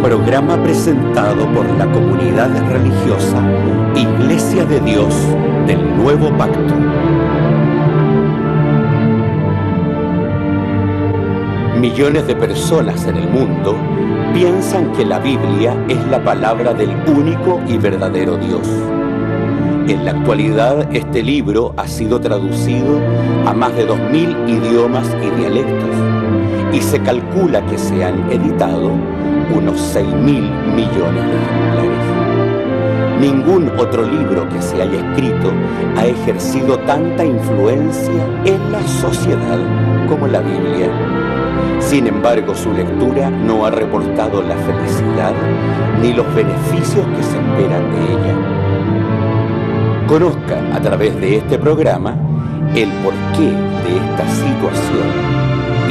Programa presentado por la comunidad religiosa Iglesia de Dios del Nuevo Pacto. Millones de personas en el mundo piensan que la Biblia es la palabra del único y verdadero Dios. En la actualidad, este libro ha sido traducido a más de 2000 idiomas y dialectos, y se calcula que se han editado unos 6.000 millones de ejemplares. Ningún otro libro que se haya escrito ha ejercido tanta influencia en la sociedad como la Biblia. Sin embargo, su lectura no ha reportado la felicidad ni los beneficios que se esperan de ella. Conozca a través de este programa el porqué de esta situación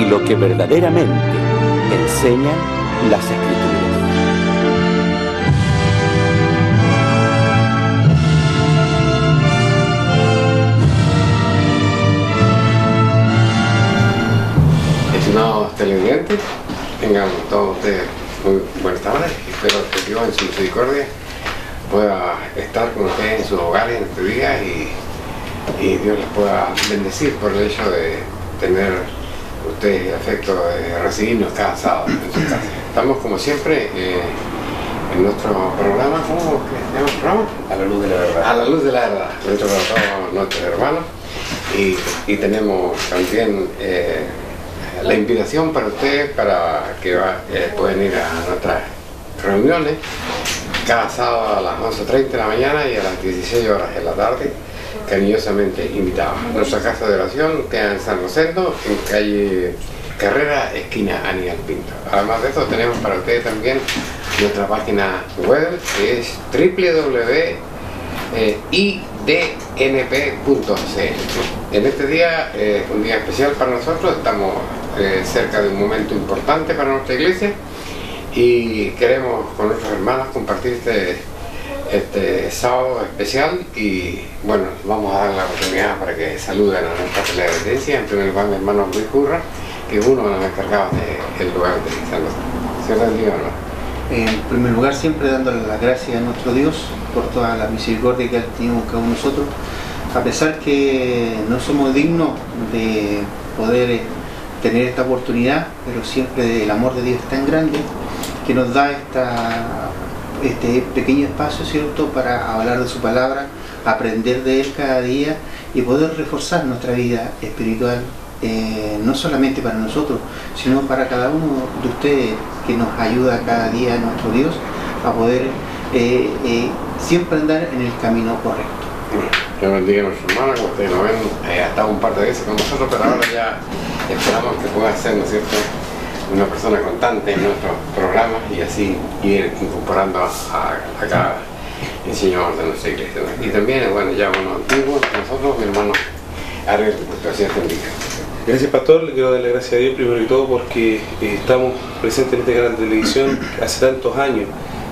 y lo que verdaderamente enseñan las Escrituras. Estimados televidentes, tengan todos ustedes muy buenas tardes. Espero que Dios en su misericordia pueda estar con ustedes en sus hogares en este día y Dios les pueda bendecir por el hecho de tener ustedes el afecto de recibirnos cada sábado en su casa. Estamos como siempre en nuestro programa, ¿cómo se llama el programa? A la luz de la verdad. A la luz de la verdad, nuestro para todos nuestros hermanos. Y tenemos también la invitación para ustedes para que pueden ir a nuestras reuniones cada sábado a las 11:30 de la mañana y a las 16 horas de la tarde, cariñosamente invitados. Nuestra casa de oración queda en San Rosendo, en calle Carrera, esquina Aníbal Pinto. Además de esto, tenemos para ustedes también nuestra página web, que es www.idnp.cl. En este día, un día especial para nosotros, estamos cerca de un momento importante para nuestra iglesia y queremos con nuestros hermanos compartir este sábado especial. Y bueno, vamos a dar la oportunidad para que saluden a nuestra televidencia. En primer lugar, mi hermano Luis Curra, que es uno de los encargados del lugar de San José. ¿Cierto, hermano? En primer lugar, siempre dándole las gracias a nuestro Dios por toda la misericordia que ha tenido cada uno de nosotros, a pesar que no somos dignos de poder tener esta oportunidad, pero siempre el amor de Dios es tan grande que nos da este pequeño espacio, ¿cierto?, para hablar de su palabra, aprender de él cada día y poder reforzar nuestra vida espiritual, no solamente para nosotros, sino para cada uno de ustedes, que nos ayuda cada día nuestro Dios a poder siempre andar en el camino correcto. Dios bendiga a nuestros hermanos. Como ustedes lo ven, ha estado un par de veces con nosotros, pero ahora ya esperamos que pueda ser, ¿no es cierto?, una persona constante en nuestros programas y así ir incorporando a cada enseñador de nuestra iglesia. Y también, bueno, ya uno antiguo, nosotros, mi hermano Ariel, gracias te bendiga. Gracias, pastor. Le quiero darle gracias a Dios primero que todo porque estamos presentes en este canal de televisión hace tantos años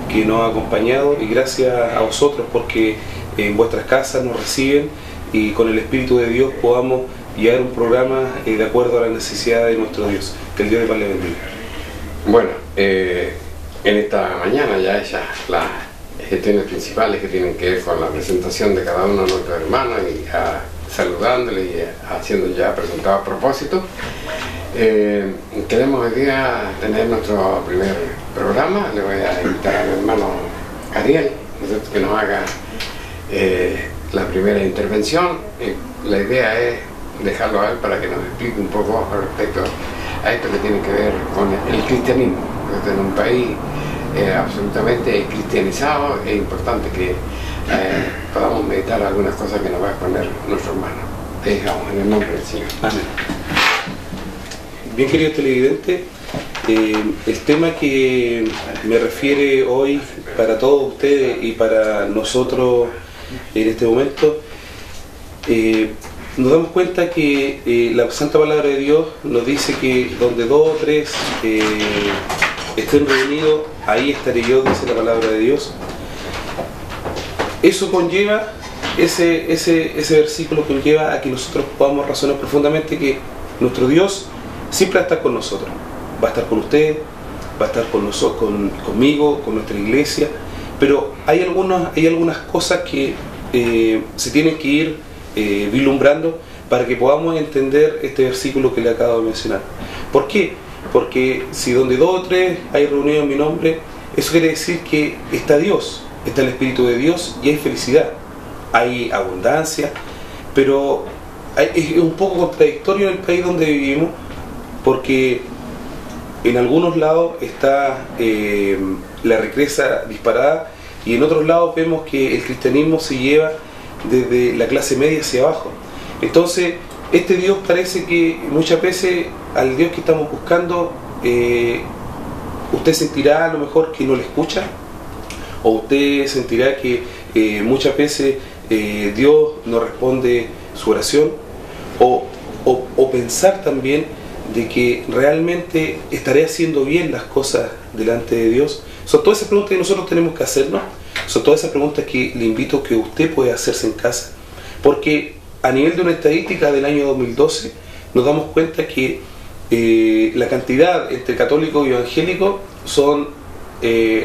que nos ha acompañado, y gracias a vosotros porque en vuestras casas nos reciben y con el Espíritu de Dios podamos llevar un programa de acuerdo a la necesidad de nuestro Dios. Que el Dios de paz le bendiga. Bueno, en esta mañana ya hechas las gestiones principales que tienen que ver con la presentación de cada uno de nuestros hermanos y saludándole y haciendo ya presentado a propósito, queremos hoy día tener nuestro primer programa. Le voy a invitar a mi hermano Ariel, que nos haga la primera intervención. La idea es dejarlo a él para que nos explique un poco respecto a esto que tiene que ver con el cristianismo. En un país absolutamente cristianizado, es importante que podamos meditar algunas cosas que nos va a exponer nuestro hermano. Dejamos en el nombre del Señor. Amén. Bien, queridos televidentes, el tema que me refiere hoy para todos ustedes y para nosotros en este momento, nos damos cuenta que la Santa Palabra de Dios nos dice que donde dos o tres estén reunidos, ahí estaré yo, dice la Palabra de Dios. Eso conlleva, ese versículo conlleva a que nosotros podamos razonar profundamente que nuestro Dios siempre va a estar con nosotros. Va a estar con usted, va a estar con nosotros, conmigo, con nuestra iglesia, pero hay algunas cosas que se tienen que ir vislumbrando para que podamos entender este versículo que le acabo de mencionar. ¿Por qué? Porque si donde 2 o 3 hay reunido en mi nombre, eso quiere decir que está Dios, está el Espíritu de Dios y hay felicidad, hay abundancia, pero es un poco contradictorio en el país donde vivimos, porque en algunos lados está la riqueza disparada y en otros lados vemos que el cristianismo se lleva desde la clase media hacia abajo. Entonces este Dios parece que muchas veces al Dios que estamos buscando usted sentirá a lo mejor que no le escucha, o usted sentirá que muchas veces Dios no responde su oración, o pensar también de que realmente estaré haciendo bien las cosas delante de Dios. Son todas esas preguntas que nosotros tenemos que hacernos, son todas esas preguntas que le invito a que usted pueda hacerse en casa, porque a nivel de una estadística del año 2012 nos damos cuenta que la cantidad entre católicos y evangélicos son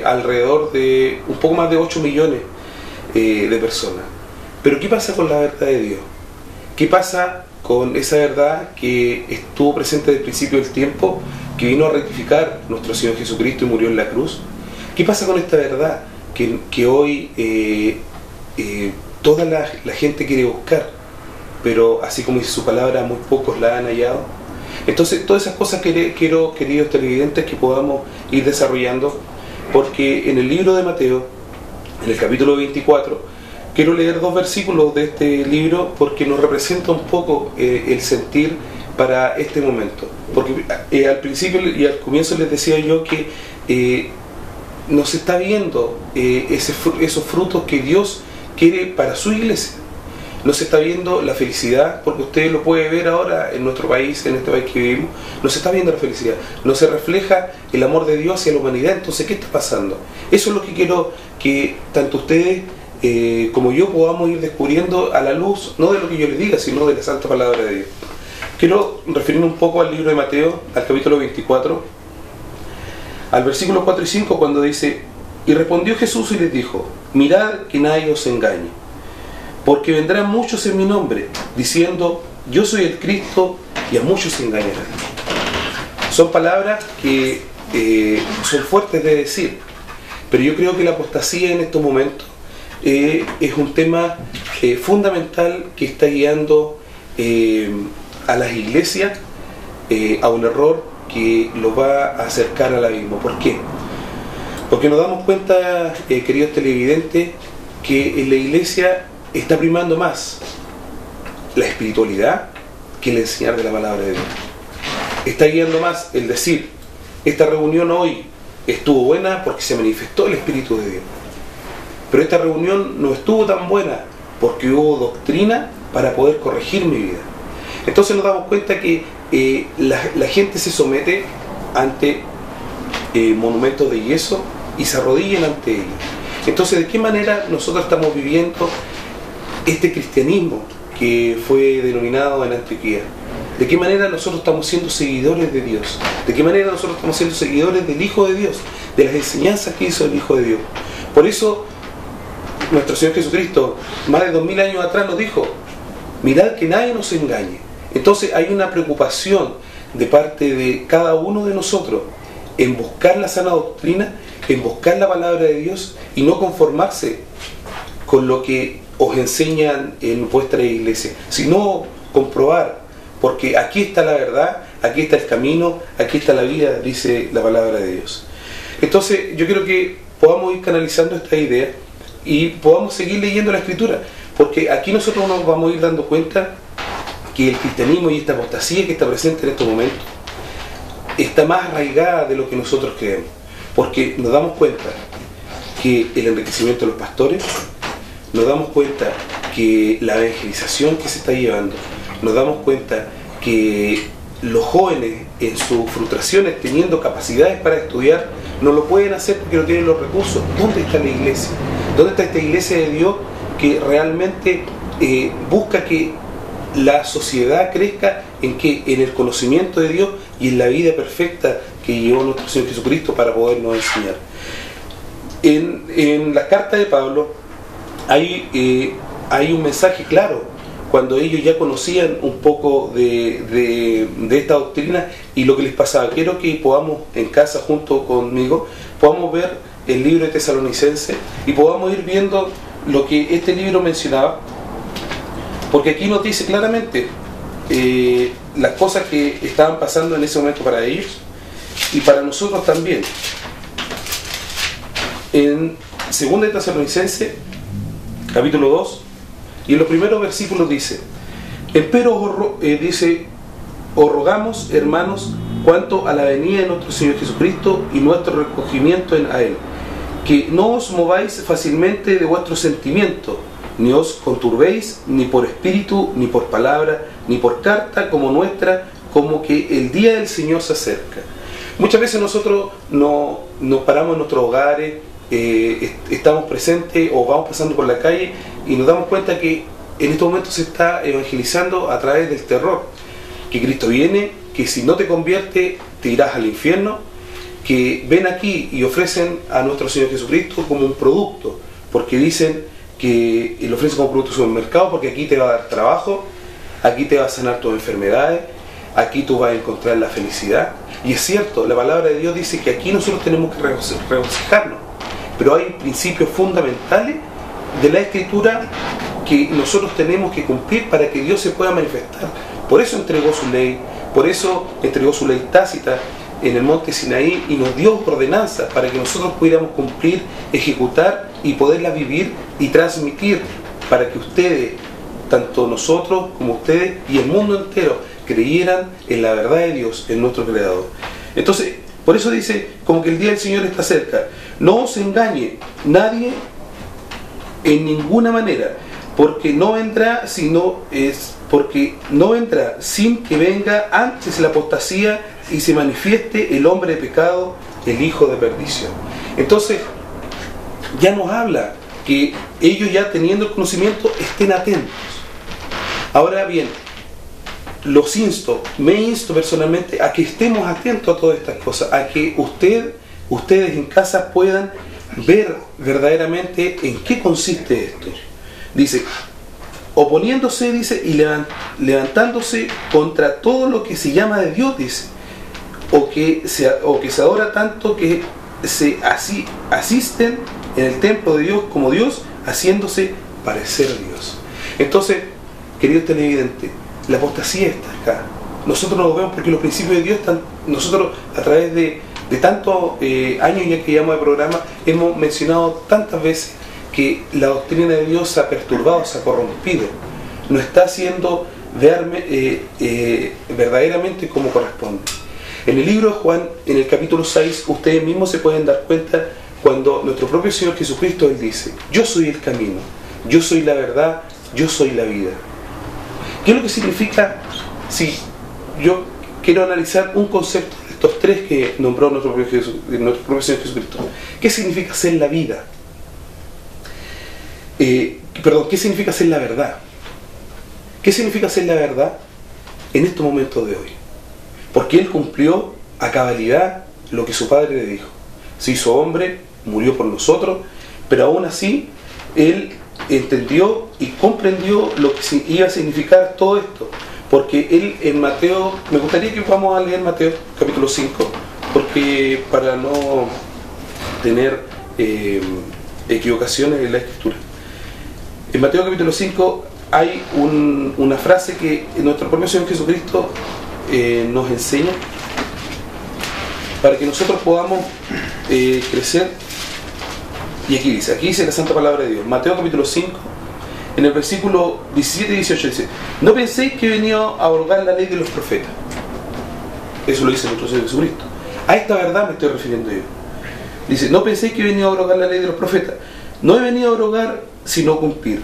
alrededor de un poco más de 8 millones de personas. Pero ¿qué pasa con la verdad de Dios? ¿Qué pasa con esa verdad que estuvo presente desde el principio del tiempo, que vino a rectificar nuestro Señor Jesucristo y murió en la cruz? ¿Qué pasa con esta verdad que hoy toda la gente quiere buscar, pero así como dice su palabra, muy pocos la han hallado? Entonces todas esas cosas quiero, queridos televidentes, que podamos ir desarrollando, porque en el libro de Mateo, en el capítulo 24, quiero leer 2 versículos de este libro porque nos representa un poco el sentir para este momento. Porque al principio y al comienzo les decía yo que nos está viendo esos frutos que Dios quiere para su iglesia. Nos está viendo la felicidad, porque usted lo puede ver ahora en nuestro país, en este país que vivimos, nos está viendo la felicidad, nos se refleja el amor de Dios hacia la humanidad. Entonces, ¿qué está pasando? Eso es lo que quiero que tanto ustedes como yo podamos ir descubriendo a la luz, no de lo que yo les diga, sino de la santa palabra de Dios. Quiero referirme un poco al libro de Mateo, al capítulo 24, al versículo 4 y 5, cuando dice: y respondió Jesús y les dijo: mirad que nadie os engañe, porque vendrán muchos en mi nombre, diciendo: yo soy el Cristo, y a muchos se engañarán. Son palabras que son fuertes de decir, pero yo creo que la apostasía en estos momentos es un tema fundamental que está guiando a las iglesias a un error que los va a acercar al abismo. ¿Por qué? Porque nos damos cuenta, queridos televidentes, que en la iglesia está primando más la espiritualidad que el enseñar de la palabra de Dios. Está guiando más el decir: esta reunión hoy estuvo buena porque se manifestó el Espíritu de Dios, pero esta reunión no estuvo tan buena porque hubo doctrina para poder corregir mi vida. Entonces nos damos cuenta que la gente se somete ante monumentos de yeso y se arrodillan ante ellos. Entonces, ¿de qué manera nosotros estamos viviendo este cristianismo que fue denominado en Antioquía? ¿De qué manera nosotros estamos siendo seguidores de Dios? ¿De qué manera nosotros estamos siendo seguidores del Hijo de Dios? De las enseñanzas que hizo el Hijo de Dios. Por eso nuestro Señor Jesucristo, más de 2000 años atrás, nos dijo: mirad que nadie nos engañe. Entonces hay una preocupación de parte de cada uno de nosotros en buscar la sana doctrina, en buscar la palabra de Dios y no conformarse con lo que os enseñan en vuestra iglesia, sino comprobar, porque aquí está la verdad, aquí está el camino, aquí está la vida, dice la palabra de Dios. Entonces yo quiero que podamos ir canalizando esta idea y podamos seguir leyendo la Escritura, porque aquí nosotros nos vamos a ir dando cuenta que el cristianismo y esta apostasía que está presente en estos momentos está más arraigada de lo que nosotros creemos, porque nos damos cuenta que el enriquecimiento de los pastores, nos damos cuenta que la evangelización que se está llevando, nos damos cuenta que los jóvenes en sus frustraciones, teniendo capacidades para estudiar, no lo pueden hacer porque no tienen los recursos. ¿Dónde está la iglesia? ¿Dónde está esta iglesia de Dios que realmente busca que la sociedad crezca en el conocimiento de Dios y en la vida perfecta que llevó nuestro Señor Jesucristo para podernos enseñar. En la carta de Pablo hay un mensaje claro, cuando ellos ya conocían un poco de esta doctrina y lo que les pasaba. Quiero que podamos en casa junto conmigo, podamos ver el libro de Tesalonicenses y podamos ir viendo lo que este libro mencionaba, porque aquí nos dice claramente las cosas que estaban pasando en ese momento para ellos y para nosotros también. En 2 de Tesalonicenses, capítulo 2, y en los primeros versículos dice: empero os rogamos, hermanos, cuanto a la venida de nuestro Señor Jesucristo y nuestro recogimiento a Él, que no os mováis fácilmente de vuestro sentimiento, ni os conturbéis, ni por espíritu, ni por palabra, ni por carta como nuestra, como que el día del Señor se acerca. Muchas veces nosotros nos paramos en nuestros hogares, estamos presentes o vamos pasando por la calle y nos damos cuenta que en estos momentos se está evangelizando a través del terror, que Cristo viene, que si no te conviertes te irás al infierno, que ven aquí y ofrecen a nuestro Señor Jesucristo como un producto, porque dicen que lo ofrecen como producto en el mercado, porque aquí te va a dar trabajo, aquí te va a sanar tus enfermedades, aquí tú vas a encontrar la felicidad. Y es cierto, la palabra de Dios dice que aquí nosotros tenemos que regocijarnos, pero hay principios fundamentales de la Escritura que nosotros tenemos que cumplir para que Dios se pueda manifestar. Por eso entregó su ley, por eso entregó su ley tácita en el monte Sinaí y nos dio ordenanzas para que nosotros pudiéramos cumplir, ejecutar y poderlas vivir y transmitir, para que ustedes, tanto nosotros como ustedes y el mundo entero, creyeran en la verdad de Dios, en nuestro Creador. Entonces, por eso dice, como que el día del Señor está cerca. No os engañe nadie en ninguna manera, porque no vendrá sin que venga antes la apostasía y se manifieste el hombre de pecado, el hijo de perdición. Entonces, ya nos habla que ellos, ya teniendo el conocimiento, estén atentos. Ahora bien, me insto personalmente a que estemos atentos a todas estas cosas, a que ustedes en casa puedan ver verdaderamente en qué consiste esto. Dice, oponiéndose, dice, y levantándose contra todo lo que se llama de Dios, dice, o que se adora tanto que se asisten en el templo de Dios como Dios, haciéndose parecer Dios. Entonces, queridos televidentes, la apostasía está acá. Nosotros no lo vemos porque los principios de Dios están. Nosotros, a través de tantos años ya que llevamos de programa, hemos mencionado tantas veces que la doctrina de Dios se ha perturbado, se ha corrompido, no está haciendo verdaderamente como corresponde. En el libro de Juan, en el capítulo 6, ustedes mismos se pueden dar cuenta cuando nuestro propio Señor Jesucristo, Él dice: yo soy el camino, yo soy la verdad, yo soy la vida. ¿Qué es lo que significa? Si yo quiero analizar un concepto de estos tres que nombró nuestro propio Señor Jesucristo. ¿Qué significa ser la vida? ¿Qué significa ser la verdad? ¿Qué significa ser la verdad en estos momentos de hoy? Porque Él cumplió a cabalidad lo que su Padre le dijo. Se hizo hombre, murió por nosotros, pero aún así Él entendió y comprendió lo que iba a significar todo esto, porque Él en Mateo, me gustaría que vamos a leer Mateo capítulo 5, porque para no tener equivocaciones en la Escritura. En Mateo capítulo 5 hay una frase que nuestro propio Señor Jesucristo nos enseña para que nosotros podamos crecer. Y aquí dice la Santa Palabra de Dios, Mateo capítulo 5, en el versículo 17 y 18 dice: no penséis que he venido a abrogar la ley de los profetas. Eso lo dice nuestro Señor Jesucristo. A esta verdad me estoy refiriendo yo. Dice: no penséis que he venido a abrogar la ley de los profetas. No he venido a abrogar, sino a cumplir.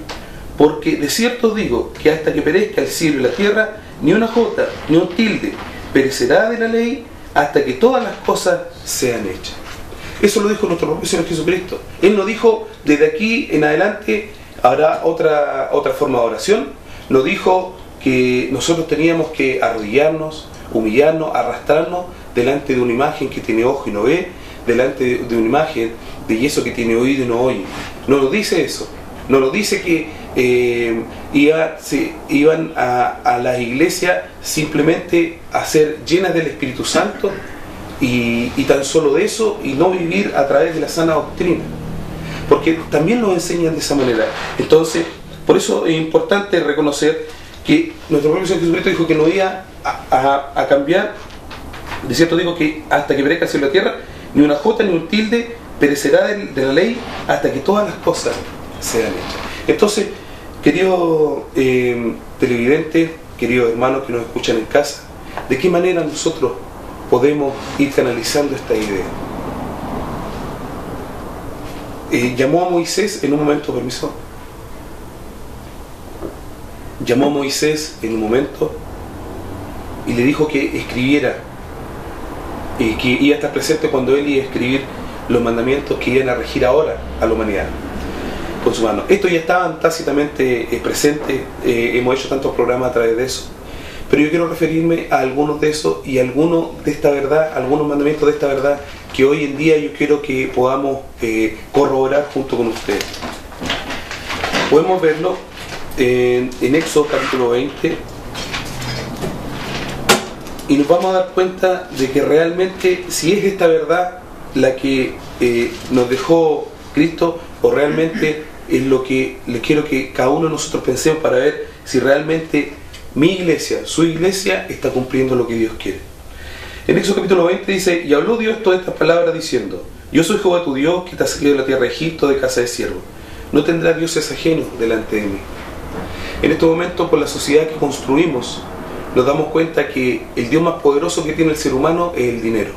Porque de cierto os digo que hasta que perezca el cielo y la tierra, ni una jota, ni un tilde perecerá de la ley, hasta que todas las cosas sean hechas. Eso lo dijo nuestro propio Señor Jesucristo. Él no dijo, desde aquí en adelante habrá otra forma de oración. No dijo que nosotros teníamos que arrodillarnos, humillarnos, arrastrarnos delante de una imagen que tiene ojo y no ve, delante de una imagen de yeso que tiene oído y no oye. No lo dice eso. No lo dice que iban a la iglesia simplemente a ser llenas del Espíritu Santo y tan solo de eso, y no vivir a través de la sana doctrina, porque también nos enseñan de esa manera. Entonces, por eso es importante reconocer que nuestro propio Señor Jesucristo dijo que no iba a cambiar. De cierto digo que hasta que perezca el cielo y la tierra, ni una jota ni un tilde perecerá de la ley hasta que todas las cosas sean hechas. Entonces, queridos televidentes, queridos hermanos que nos escuchan en casa, ¿de qué manera nosotros podemos ir canalizando esta idea? Llamó a Moisés en un momento, permiso. Llamó a Moisés en un momento y le dijo que escribiera, que iba a estar presente cuando él iba a escribir los mandamientos que iban a regir ahora a la humanidad con su mano. Estos ya estaban tácitamente presentes, hemos hecho tantos programas a través de eso, pero yo quiero referirme a algunos de esos y algunos de esta verdad, algunos mandamientos de esta verdad que hoy en día yo quiero que podamos corroborar junto con ustedes. Podemos verlo en Éxodo capítulo 20 y nos vamos a dar cuenta de que realmente si es esta verdad la que nos dejó Cristo, o realmente es lo que les quiero que cada uno de nosotros pensemos para ver si realmente mi iglesia, su iglesia, está cumpliendo lo que Dios quiere. En Éxodo capítulo 20 dice: y habló Dios todas estas palabras diciendo: yo soy Jehová tu Dios, que te ha sacado de la tierra de Egipto, de casa de siervo. No tendrás dioses ajenos delante de mí. En este momento, por la sociedad que construimos, nos damos cuenta que el Dios más poderoso que tiene el ser humano es el dinero.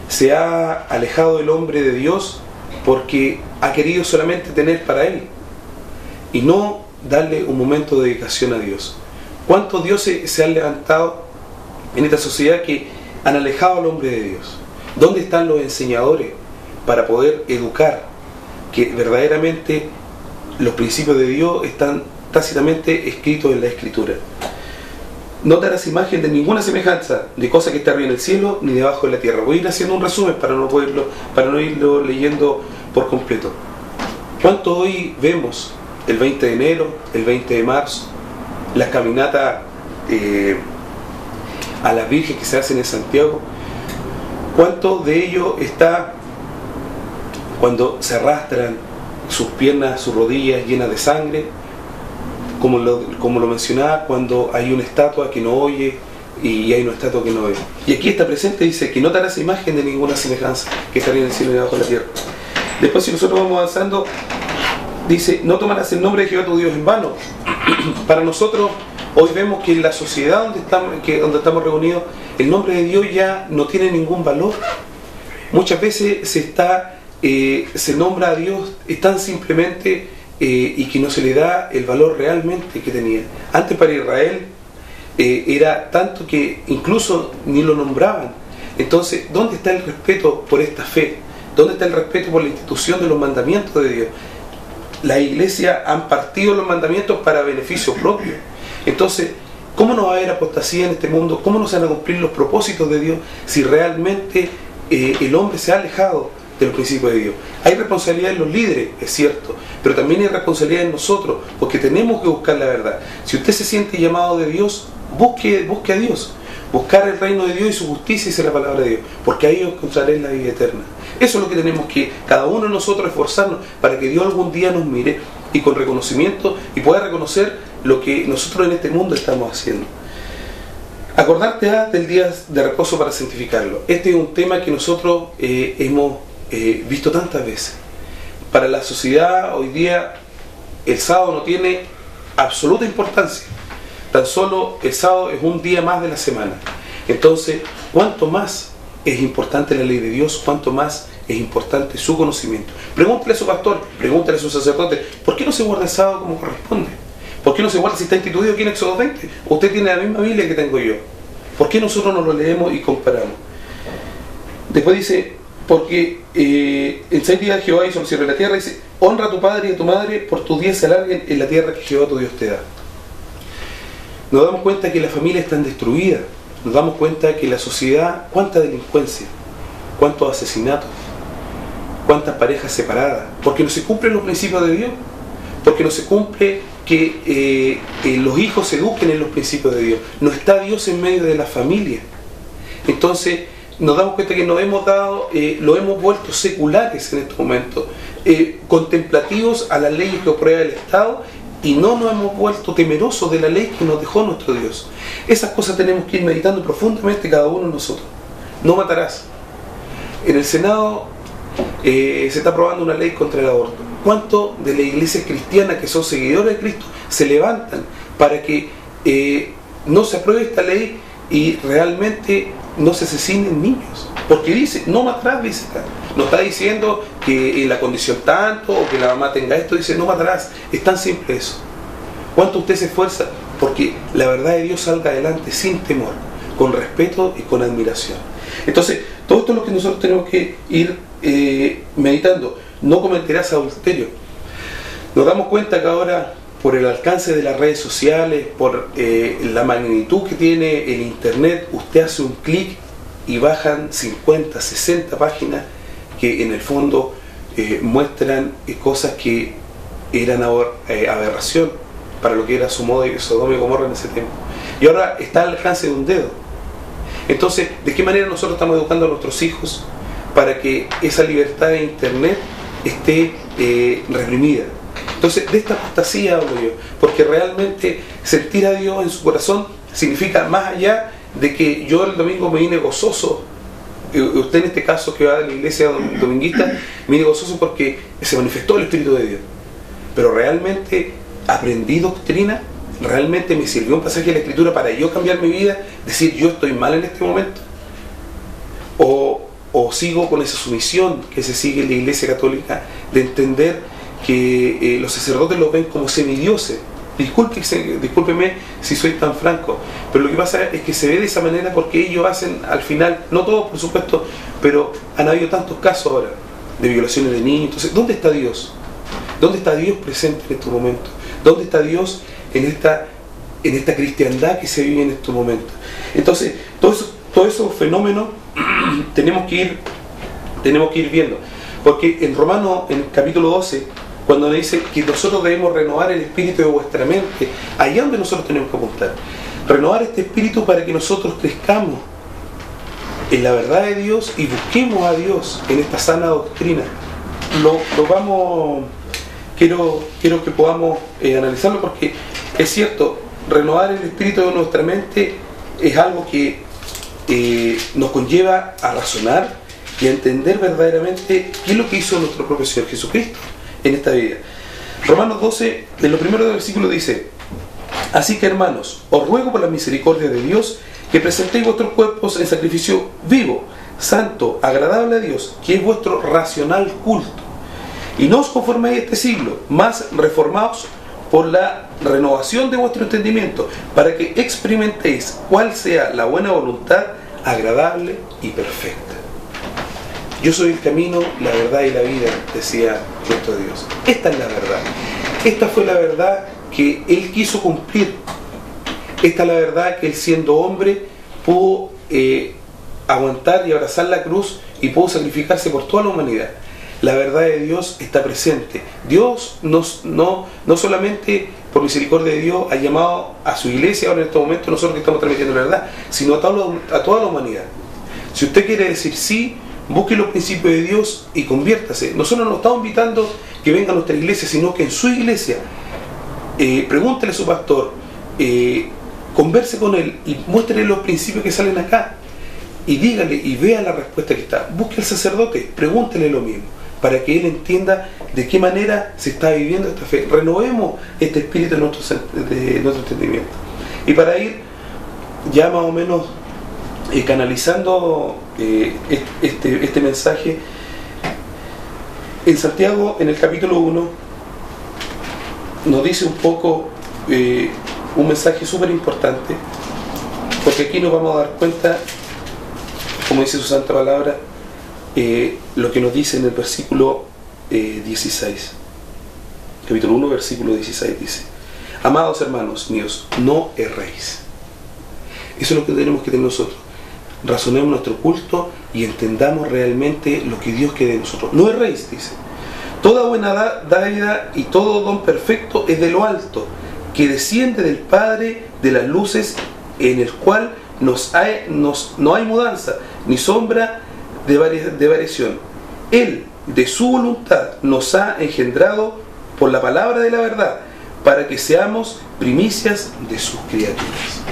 Se ha alejado el hombre de Dios porque ha querido solamente tener para él y no darle un momento de dedicación a Dios. ¿Cuántos dioses se han levantado en esta sociedad que han alejado al hombre de Dios? ¿Dónde están los enseñadores para poder educar que verdaderamente los principios de Dios están tácitamente escritos en la Escritura? No darás imagen de ninguna semejanza de cosa que esté arriba en el cielo ni debajo de la tierra. Voy a ir haciendo un resumen para no irlo leyendo por completo. ¿Cuánto hoy vemos el 20 de enero, el 20 de marzo, las caminatas a las Virgen que se hacen en Santiago? ¿Cuánto de ello está cuando se arrastran sus piernas, sus rodillas llenas de sangre? Como lo mencionaba, cuando hay una estatua que no oye y hay una estatua que no ve. Y aquí está presente, dice que no te harás imagen de ninguna semejanza que está en el cielo y debajo de la tierra. Después, si nosotros vamos avanzando, dice: no tomarás el nombre de Jehová tu Dios en vano. Para nosotros, hoy vemos que en la sociedad donde estamos reunidos, el nombre de Dios ya no tiene ningún valor. Muchas veces se nombra a Dios tan simplemente y que no se le da el valor realmente que tenía. Antes para Israel era tanto que incluso ni lo nombraban. Entonces, ¿dónde está el respeto por esta fe? ¿Dónde está el respeto por la institución de los mandamientos de Dios? La iglesia han partido los mandamientos para beneficio propio. Entonces, ¿cómo no va a haber apostasía en este mundo? ¿Cómo no se van a cumplir los propósitos de Dios si realmente el hombre se ha alejado de los principios de Dios? Hay responsabilidad en los líderes, es cierto, pero también hay responsabilidad en nosotros, porque tenemos que buscar la verdad. Si usted se siente llamado de Dios, busque a Dios, buscar el reino de Dios y su justicia, y la palabra de Dios, porque ahí encontraré la vida eterna. Eso es lo que tenemos que cada uno de nosotros esforzarnos para que Dios algún día nos mire y con reconocimiento y pueda reconocer lo que nosotros en este mundo estamos haciendo. Acordarte del día de reposo para santificarlo. Este es un tema que nosotros hemos visto tantas veces. Para la sociedad hoy día el sábado no tiene absoluta importancia. Tan solo el sábado es un día más de la semana. Entonces, ¿cuánto más es importante la ley de Dios? ¿Cuánto más es importante su conocimiento? Pregúntale a su pastor, pregúntale a su sacerdote: ¿por qué no se guarda el sábado como corresponde? ¿Por qué no se guarda si está instituido aquí en Éxodo 20? Usted tiene la misma Biblia que tengo yo. ¿Por qué nosotros no lo leemos y comparamos? Después dice: porque en 6 días Jehová hizo los cielos y la tierra. Dice: honra a tu padre y a tu madre, por tus días se alarguen en la tierra que Jehová tu Dios te da. Nos damos cuenta que las familias están destruidas. nos damos cuenta que la sociedad, cuánta delincuencia, cuántos asesinatos, cuántas parejas separadas, porque no se cumplen los principios de Dios, porque no se cumple que los hijos se eduquen en los principios de Dios. No está Dios en medio de la familia. Entonces nos damos cuenta que nos hemos dado, lo hemos vuelto seculares en estos momentos, contemplativos a las leyes que aprueba el Estado, y no nos hemos vuelto temerosos de la ley que nos dejó nuestro Dios. Esas cosas tenemos que ir meditando profundamente cada uno de nosotros. No matarás. En el Senado se está aprobando una ley contra el aborto. ¿Cuántos de las iglesias cristianas que son seguidores de Cristo se levantan para que no se apruebe esta ley y realmente no se asesinen niños? Porque dice, no matarás, dice acá. No está diciendo que la condición tanto o que la mamá tenga esto, dice no matarás. Es tan simple eso. ¿Cuánto usted se esfuerza porque la verdad de Dios salga adelante sin temor, con respeto y con admiración? Entonces, todo esto es lo que nosotros tenemos que ir meditando. No cometerás adulterio. Nos damos cuenta que ahora, por el alcance de las redes sociales, por la magnitud que tiene el internet, usted hace un clic y bajan 50, 60 páginas que en el fondo muestran cosas que eran aberración para lo que era Sodoma y Gomorra en ese tiempo. Y ahora está al alcance de un dedo. Entonces, ¿de qué manera nosotros estamos educando a nuestros hijos para que esa libertad de internet esté reprimida? Entonces, de esta apostasía hablo yo, porque realmente sentir a Dios en su corazón significa más allá de que yo el domingo me vine gozoso. Usted en este caso que va a la iglesia dominguista, me vine gozoso porque se manifestó el Espíritu de Dios. Pero realmente aprendí doctrina, realmente me sirvió un pasaje de la Escritura para yo cambiar mi vida, decir yo estoy mal en este momento. O sigo con esa sumisión que se sigue en la iglesia católica de entender que los sacerdotes los ven como semidioses. Discúlpeme si soy tan franco, pero lo que pasa es que se ve de esa manera porque ellos hacen al final, no todos por supuesto, pero han habido tantos casos ahora de violaciones de niños. Entonces, ¿dónde está Dios? ¿Dónde está Dios presente en estos momentos? ¿Dónde está Dios en esta cristiandad que se vive en estos momentos? Entonces, todos esos fenómenos tenemos que ir viendo, porque en Romanos, en el capítulo 12, cuando dice que nosotros debemos renovar el espíritu de vuestra mente, allá es donde nosotros tenemos que apuntar. Renovar este espíritu para que nosotros crezcamos en la verdad de Dios y busquemos a Dios en esta sana doctrina. Quiero que podamos analizarlo, porque es cierto, renovar el espíritu de nuestra mente es algo que nos conlleva a razonar y a entender verdaderamente qué es lo que hizo nuestro propio Señor Jesucristo en esta vida. Romanos 12, en lo primero del versículo dice: así que hermanos, os ruego por la misericordia de Dios que presentéis vuestros cuerpos en sacrificio vivo, santo, agradable a Dios, que es vuestro racional culto. Y no os conforméis a este siglo, mas reformaos por la renovación de vuestro entendimiento, para que experimentéis cuál sea la buena voluntad, agradable y perfecta. Yo soy el camino, la verdad y la vida, decía nuestro Dios. Esta es la verdad. Esta fue la verdad que Él quiso cumplir. Esta es la verdad que Él, siendo hombre, pudo aguantar y abrazar la cruz y pudo sacrificarse por toda la humanidad. La verdad de Dios está presente. Dios no solamente por misericordia de Dios ha llamado a su iglesia, ahora en este momento nosotros que estamos transmitiendo la verdad, sino a toda la humanidad. Si usted quiere decir sí, busque los principios de Dios y conviértase. Nosotros no estamos invitando que venga a nuestra iglesia, sino que en su iglesia pregúntele a su pastor, converse con él y muéstrele los principios que salen acá y dígale y vea la respuesta que está. Busque al sacerdote, pregúntele lo mismo, para que él entienda de qué manera se está viviendo esta fe. Renovemos este espíritu de nuestro entendimiento. Y para ir ya más o menos canalizando este mensaje, en Santiago, en el capítulo 1, nos dice un poco un mensaje súper importante, porque aquí nos vamos a dar cuenta, como dice su santa palabra, lo que nos dice en el versículo 16. Capítulo 1, versículo 16 dice: amados hermanos míos, no erréis. Eso es lo que tenemos que tener nosotros. Razonemos nuestro culto y entendamos realmente lo que Dios quiere de nosotros. No erréis, dice. Toda buena dádiva y todo don perfecto es de lo alto, que desciende del Padre de las luces, en el cual no hay mudanza, ni sombra de variación. Él, de su voluntad, nos ha engendrado por la palabra de la verdad, para que seamos primicias de sus criaturas.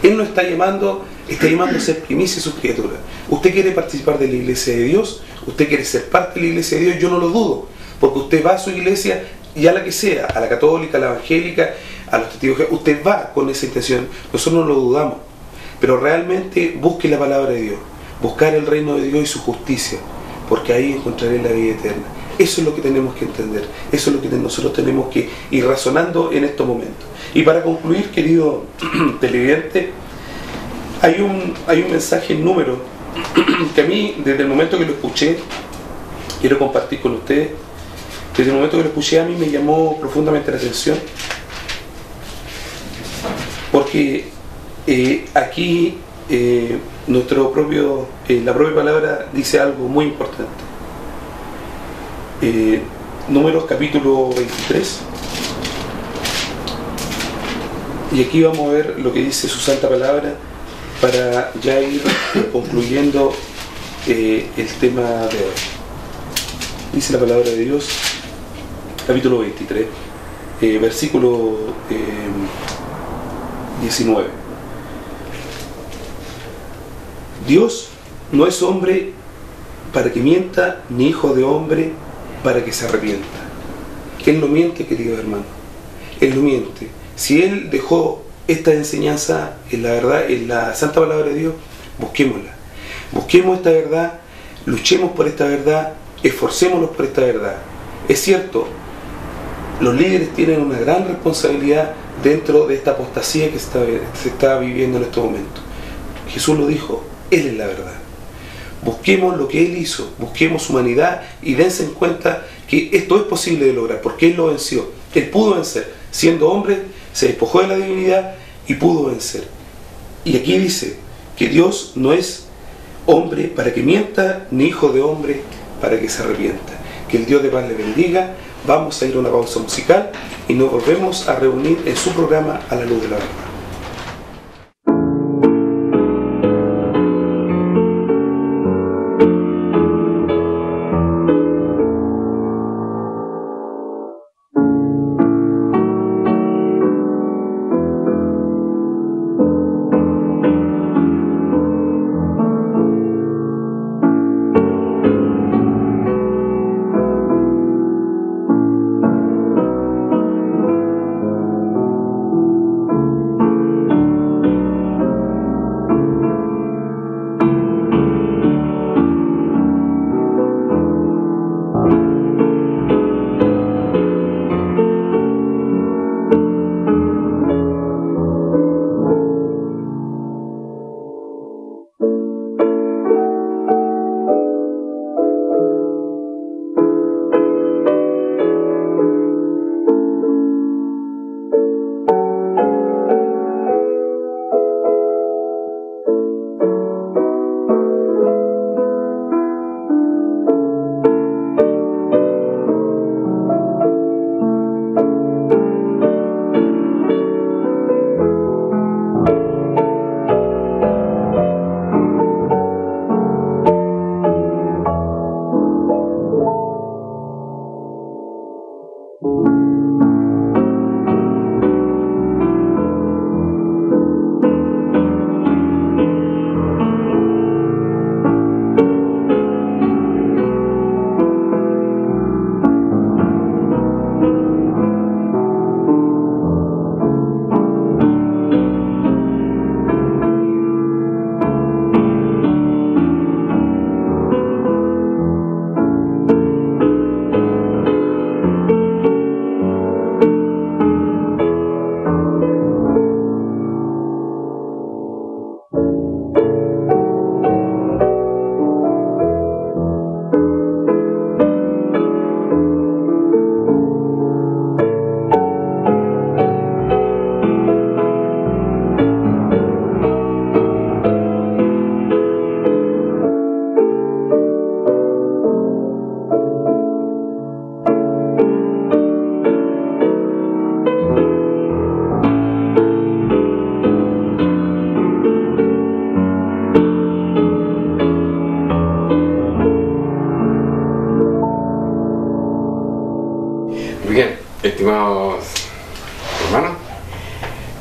Él nos está llamando a ser primicias de sus criaturas. Usted quiere participar de la iglesia de Dios, usted quiere ser parte de la iglesia de Dios, yo no lo dudo, porque usted va a su iglesia, y a la que sea, a la católica, a la evangélica, a los testigos, usted va con esa intención, nosotros no lo dudamos, pero realmente busque la palabra de Dios, buscar el reino de Dios y su justicia, porque ahí encontraré la vida eterna. Eso es lo que tenemos que entender, eso es lo que nosotros tenemos que ir razonando en estos momentos. Y para concluir, querido televidente, hay un mensaje en número que a mí, desde el momento que lo escuché, quiero compartir con ustedes. Desde el momento que lo escuché, a mí me llamó profundamente la atención, porque aquí la propia palabra dice algo muy importante. Números capítulo 23, y aquí vamos a ver lo que dice su santa palabra para ya ir concluyendo el tema de hoy. Dice la palabra de Dios, capítulo 23, versículo 19. Dios no es hombre para que mienta, ni hijo de hombre para que se arrepienta. Él no miente, querido hermano. Él no miente. Si Él dejó esta enseñanza en la verdad, en la santa palabra de Dios, busquémosla. Busquemos esta verdad, luchemos por esta verdad, esforcémonos por esta verdad. Es cierto, los líderes tienen una gran responsabilidad dentro de esta apostasía que se está viviendo en estos momentos. Jesús lo dijo, Él es la verdad. Busquemos lo que Él hizo, busquemos su humanidad y dense en cuenta que esto es posible de lograr, porque Él lo venció. Él pudo vencer. Siendo hombre, se despojó de la divinidad y pudo vencer. Y aquí dice que Dios no es hombre para que mienta, ni hijo de hombre para que se arrepienta. Que el Dios de paz le bendiga. Vamos a ir a una pausa musical y nos volvemos a reunir en su programa A la Luz de la Verdad.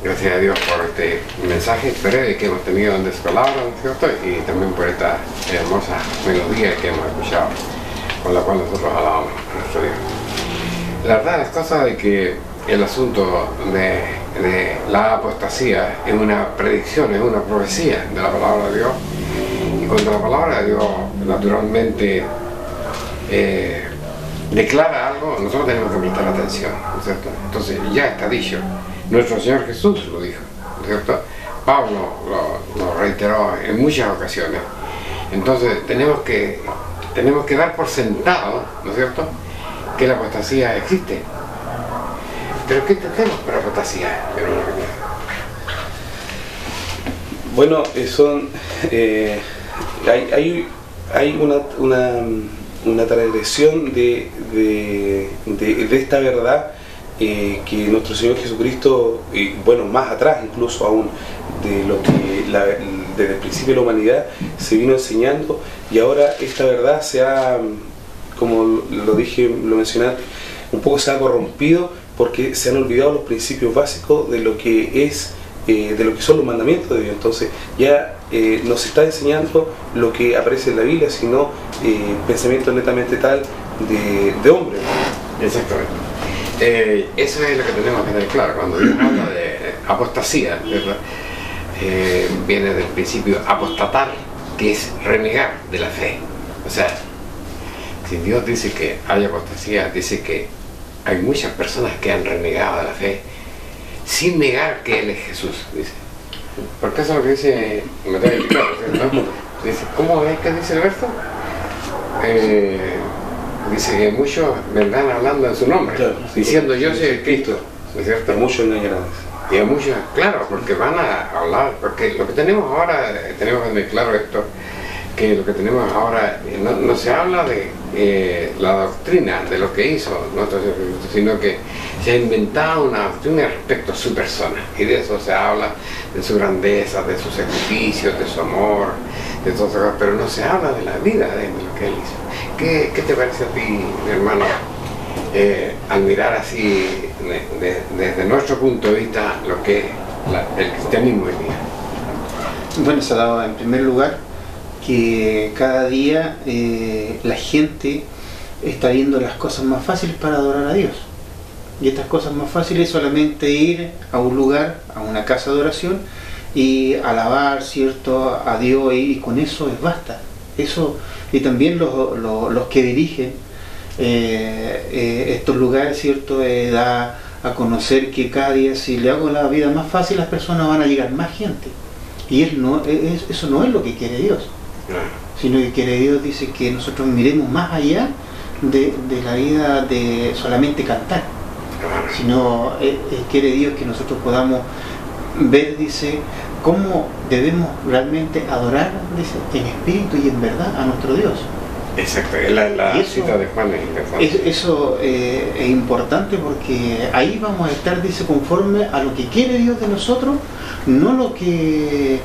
gracias a Dios por este mensaje breve que hemos tenido en su palabra, ¿no es cierto? Y también por esta hermosa melodía que hemos escuchado, con la cual nosotros alabamos a nuestro Dios. La verdad es cosa de que el asunto de la apostasía es una predicción, es una profecía de la palabra de Dios. Y cuando la palabra de Dios naturalmente declara algo, nosotros tenemos que prestar atención, ¿no es cierto? Entonces ya está dicho. Nuestro Señor Jesús lo dijo, ¿no es cierto? Pablo lo reiteró en muchas ocasiones. Entonces tenemos que dar por sentado, ¿no es cierto?, que la apostasía existe. Pero ¿qué entendemos por apostasía? Bueno, hay una transgresión de esta verdad que nuestro Señor Jesucristo, bueno, más atrás incluso aún de lo que desde el principio de la humanidad se vino enseñando, y ahora esta verdad se ha, como lo mencioné antes, un poco se ha corrompido porque se han olvidado los principios básicos de lo que es, de lo que son los mandamientos de Dios. Entonces ya no se está enseñando lo que aparece en la Biblia, sino pensamiento netamente tal de hombre. Exactamente. Eso es lo que tenemos que tener claro. Cuando Dios habla de apostasía, ¿verdad? Viene del principio apostatar, que es renegar de la fe. O sea, si Dios dice que hay apostasía, dice que hay muchas personas que han renegado de la fe sin negar que Él es Jesús, dice. Porque eso es lo que dice Mateo 24, ¿no? Dice, ¿cómo es que dice el verso? Dice que muchos vendrán hablando en su nombre, claro, diciendo yo soy el Cristo, ¿no es cierto? Muchos engañarán. Y a muchos, claro, porque van a hablar, porque lo que tenemos ahora, tenemos que tener claro esto, que lo que tenemos ahora no se habla de la doctrina de lo que hizo nuestro Señor Jesucristo, sino que se ha inventado una doctrina respecto a su persona, y de eso se habla, de su grandeza, de sus sacrificios, de su amor, de todas esas cosas, pero no se habla de la vida de lo que Él hizo. ¿Qué te parece a ti, mi hermano, al mirar así desde nuestro punto de vista lo que es el cristianismo hoy día? Bueno, se ha dado en primer lugar que cada día la gente está viendo las cosas más fáciles para adorar a Dios. Y estas cosas más fáciles es solamente ir a un lugar, a una casa de oración y alabar, ¿cierto?, a Dios, y con eso basta. Eso, y también los que dirigen estos lugares, ¿cierto?, da a conocer que cada día, si le hago la vida más fácil, las personas van a llegar más gente. Y eso no es lo que quiere Dios. Sino que quiere Dios, dice que nosotros miremos más allá de la vida de solamente cantar, sino quiere Dios que nosotros podamos ver, dice, cómo debemos realmente adorar, dice, en espíritu y en verdad a nuestro Dios. Exacto, la cita de Juan es interesante. Eso es importante, porque ahí vamos a estar, dice, conforme a lo que quiere Dios de nosotros, no lo que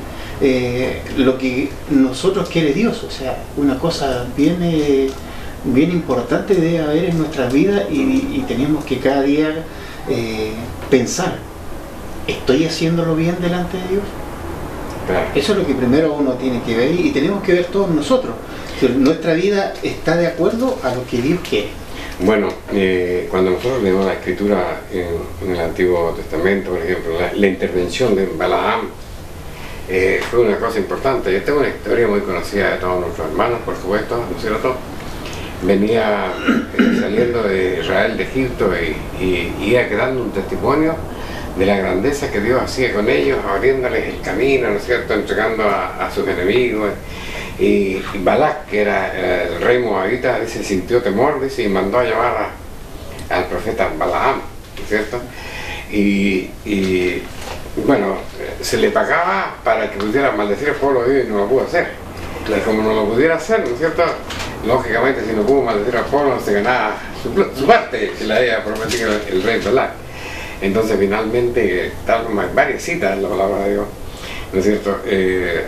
nosotros quiere Dios. O sea, una cosa bien importante debe haber en nuestra vida, y tenemos que cada día pensar, ¿estoy haciéndolo bien delante de Dios? Claro. Eso es lo que primero uno tiene que ver, y tenemos que ver todos nosotros. Nuestra vida está de acuerdo a lo que Dios quiere. Bueno, cuando nosotros leemos la escritura en el Antiguo Testamento, por ejemplo, la intervención de Balaam fue una cosa importante. Yo tengo una historia muy conocida de todos nuestros hermanos, por supuesto, ¿no es cierto? Venía saliendo de Israel de Egipto y iba quedando un testimonio de la grandeza que Dios hacía con ellos, abriéndoles el camino, ¿no es cierto?, entregando a sus enemigos. Y Balac, que era el rey moabita, dice, sintió temor, dice, y mandó a llamar al profeta Balaam, ¿no es cierto? Y bueno, se le pagaba para que pudiera maldecir al pueblo de Dios, y no lo pudo hacer. Claro. Y como no lo pudiera hacer, ¿no es cierto?, lógicamente, si no pudo maldecir al pueblo, se ganaba su parte, que la había prometido el rey Balac. Entonces, finalmente, tal como hay varias citas en la palabra de Dios, ¿no es cierto?,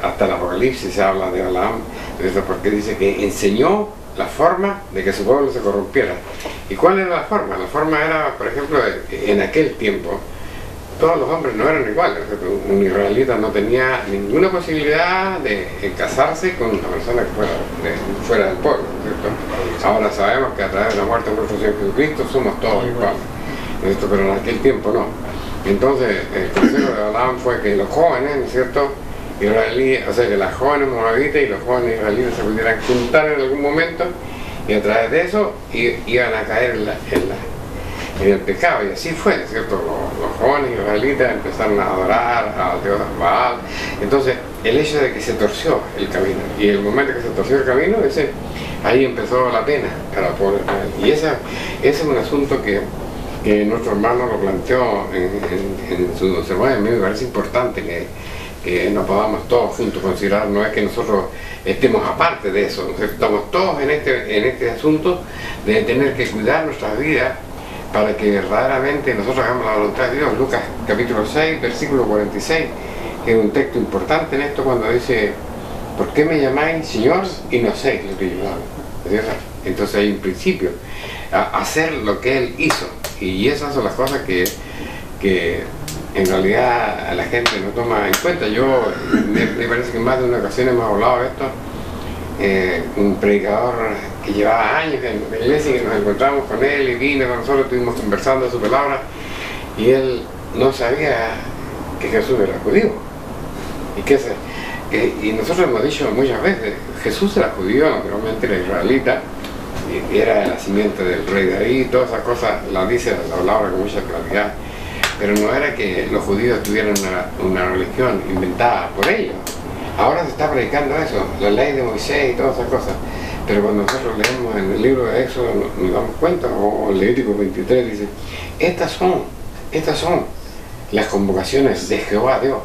hasta el Apocalipsis se habla de Balaam, ¿no es cierto?, porque dice que enseñó la forma de que su pueblo se corrompiera. ¿Y cuál era la forma? La forma era, por ejemplo, en aquel tiempo, todos los hombres no eran iguales. Un israelita no tenía ninguna posibilidad de casarse con una persona que fuera del pueblo, ¿cierto? Ahora sabemos que a través de la muerte de nuestro Señor Jesucristo somos todos iguales, ¿cierto? Pero en aquel tiempo no. Entonces el consejo de Balaam fue que los jóvenes, ¿cierto?, israelíes, o sea, que las jóvenes moabitas y los jóvenes israelitas se pudieran juntar en algún momento, y a través de eso iban a caer en el pecado. Y así fue, ¿cierto? Los jóvenes israelitas empezaron a adorar a Dios Baal. Entonces el hecho de que se torció el camino, y el momento que se torció el camino, ahí empezó la pena para el pueblo de Israel. Y ese es un asunto que nuestro hermano lo planteó en su sermón. A mí me parece importante que nos podamos todos juntos considerar. No es que nosotros estemos aparte de eso, estamos todos en este asunto de tener que cuidar nuestras vidas para que verdaderamente nosotros hagamos la voluntad de Dios. Lucas capítulo 6, versículo 46, que es un texto importante en esto, cuando dice: ¿por qué me llamáis Señor y no hacéis lo que yo hago? ¿Cierto? Entonces hay un principio, hacer lo que Él hizo, y esas son las cosas que en realidad la gente no toma en cuenta. Me parece que en más de una ocasión hemos hablado de esto. Un predicador que llevaba años en la iglesia, y que nos encontramos con él y vino con nosotros, estuvimos conversando de su palabra, y él no sabía que Jesús era judío, y nosotros hemos dicho muchas veces: Jesús era judío, naturalmente era israelita, y era el nacimiento del rey David, todas esas cosas las dice la palabra con mucha claridad, pero no era que los judíos tuvieran una religión inventada por ellos. Ahora se está predicando eso, la ley de Moisés y todas esas cosas, pero cuando nosotros leemos en el libro de Éxodo nos damos cuenta, o en Levítico 23 dice: estas son las convocaciones de Jehová Dios,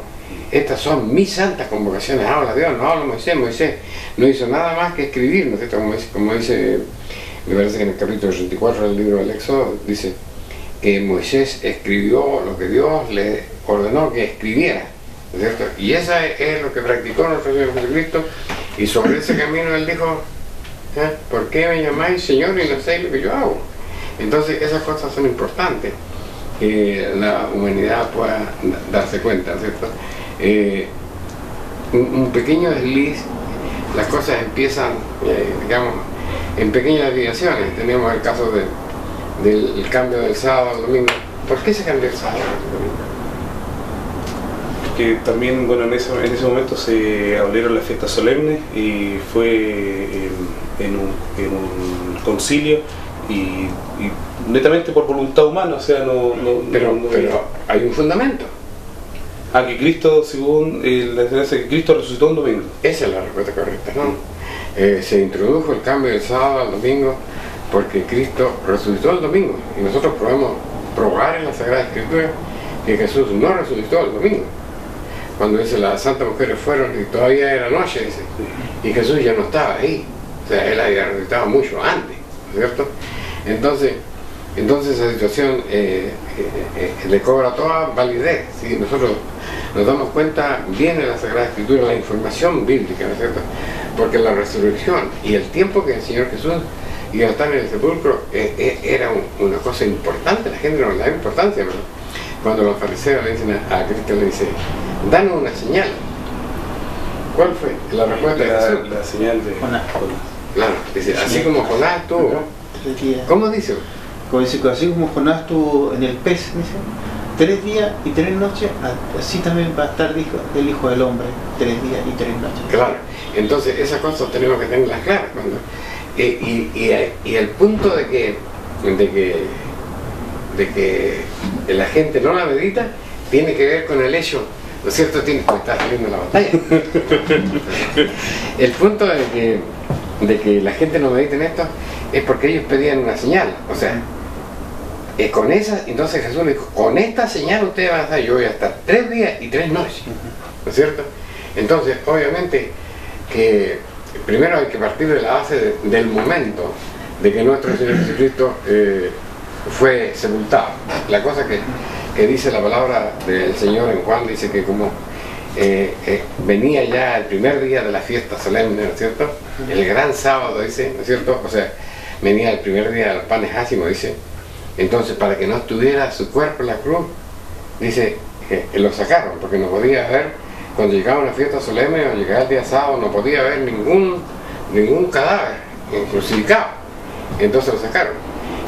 estas son mis santas convocaciones. Habla Dios, no habla Moisés. Moisés no hizo nada más que escribir, ¿no es cierto? Como dice, me parece que en el capítulo 84 del libro del Éxodo dice que Moisés escribió lo que Dios le ordenó que escribiera, ¿no es cierto? Y esa es lo que practicó nuestro Señor Jesucristo, y sobre ese camino Él dijo: ¿por qué me llamáis Señor y no hacéis lo que yo hago? Entonces esas cosas son importantes, que la humanidad pueda darse cuenta, ¿no es cierto? Un pequeño desliz, las cosas empiezan, digamos, en pequeñas desviaciones. Tenemos el caso del cambio del sábado al domingo. ¿Por qué se cambió el sábado al domingo? Que también, bueno, en ese momento se abrieron las fiestas solemnes, y fue en un concilio, y netamente por voluntad humana, o sea, pero hay un fundamento. Que Cristo, según la enseñanza, que Cristo resucitó un domingo. Esa es la respuesta correcta, ¿no? Se introdujo el cambio del sábado al domingo porque Cristo resucitó el domingo, y nosotros podemos probar en la Sagrada Escritura que Jesús no resucitó el domingo. Cuando dice: las santas mujeres fueron y todavía era noche, dice, y Jesús ya no estaba ahí, o sea, Él había resucitado mucho antes, ¿no es cierto? Entonces esa situación le cobra toda validez, ¿sí? Nosotros nos damos cuenta bien en la Sagrada Escritura, la información bíblica, ¿no es cierto? Porque la resurrección y el tiempo que el Señor Jesús iba a estar en el sepulcro era una cosa importante. La gente no le da importancia, pero cuando los fariseos le dicen a Cristo, le dice: danos una señal. ¿Cuál fue la respuesta de Jesús? La señal de Jonás. Claro, dice: así como Jonás tuvo. ¿Cómo dice? Así como Jonás estuvo en el pez, dice, 3 días y 3 noches, así también va a estar el Hijo del Hombre, 3 días y 3 noches. Claro, entonces esas cosas tenemos que tenerlas claras. Y el punto de que la gente no la medita tiene que ver con el hecho, ¿no es cierto? Me está saliendo la batalla. El punto de que la gente no medita en esto es porque ellos pedían una señal, o sea, con esa, entonces Jesús le dijo: con esta señal ustedes van a estar, yo voy a estar 3 días y 3 noches, ¿no es cierto? Entonces, obviamente, que primero hay que partir de la base del momento de que nuestro Señor Jesucristo fue sepultado. La cosa que dice la palabra del Señor en Juan, dice que como venía ya el primer día de la fiesta solemne, ¿no es cierto? El gran sábado, dice, ¿no es cierto? O sea, venía el primer día de los panes ácimos, dice. Entonces, para que no estuviera su cuerpo en la cruz, dice que lo sacaron porque no podía haber, cuando llegaba una fiesta solemne o llegaba el día sábado, no podía haber ningún cadáver crucificado. Entonces lo sacaron.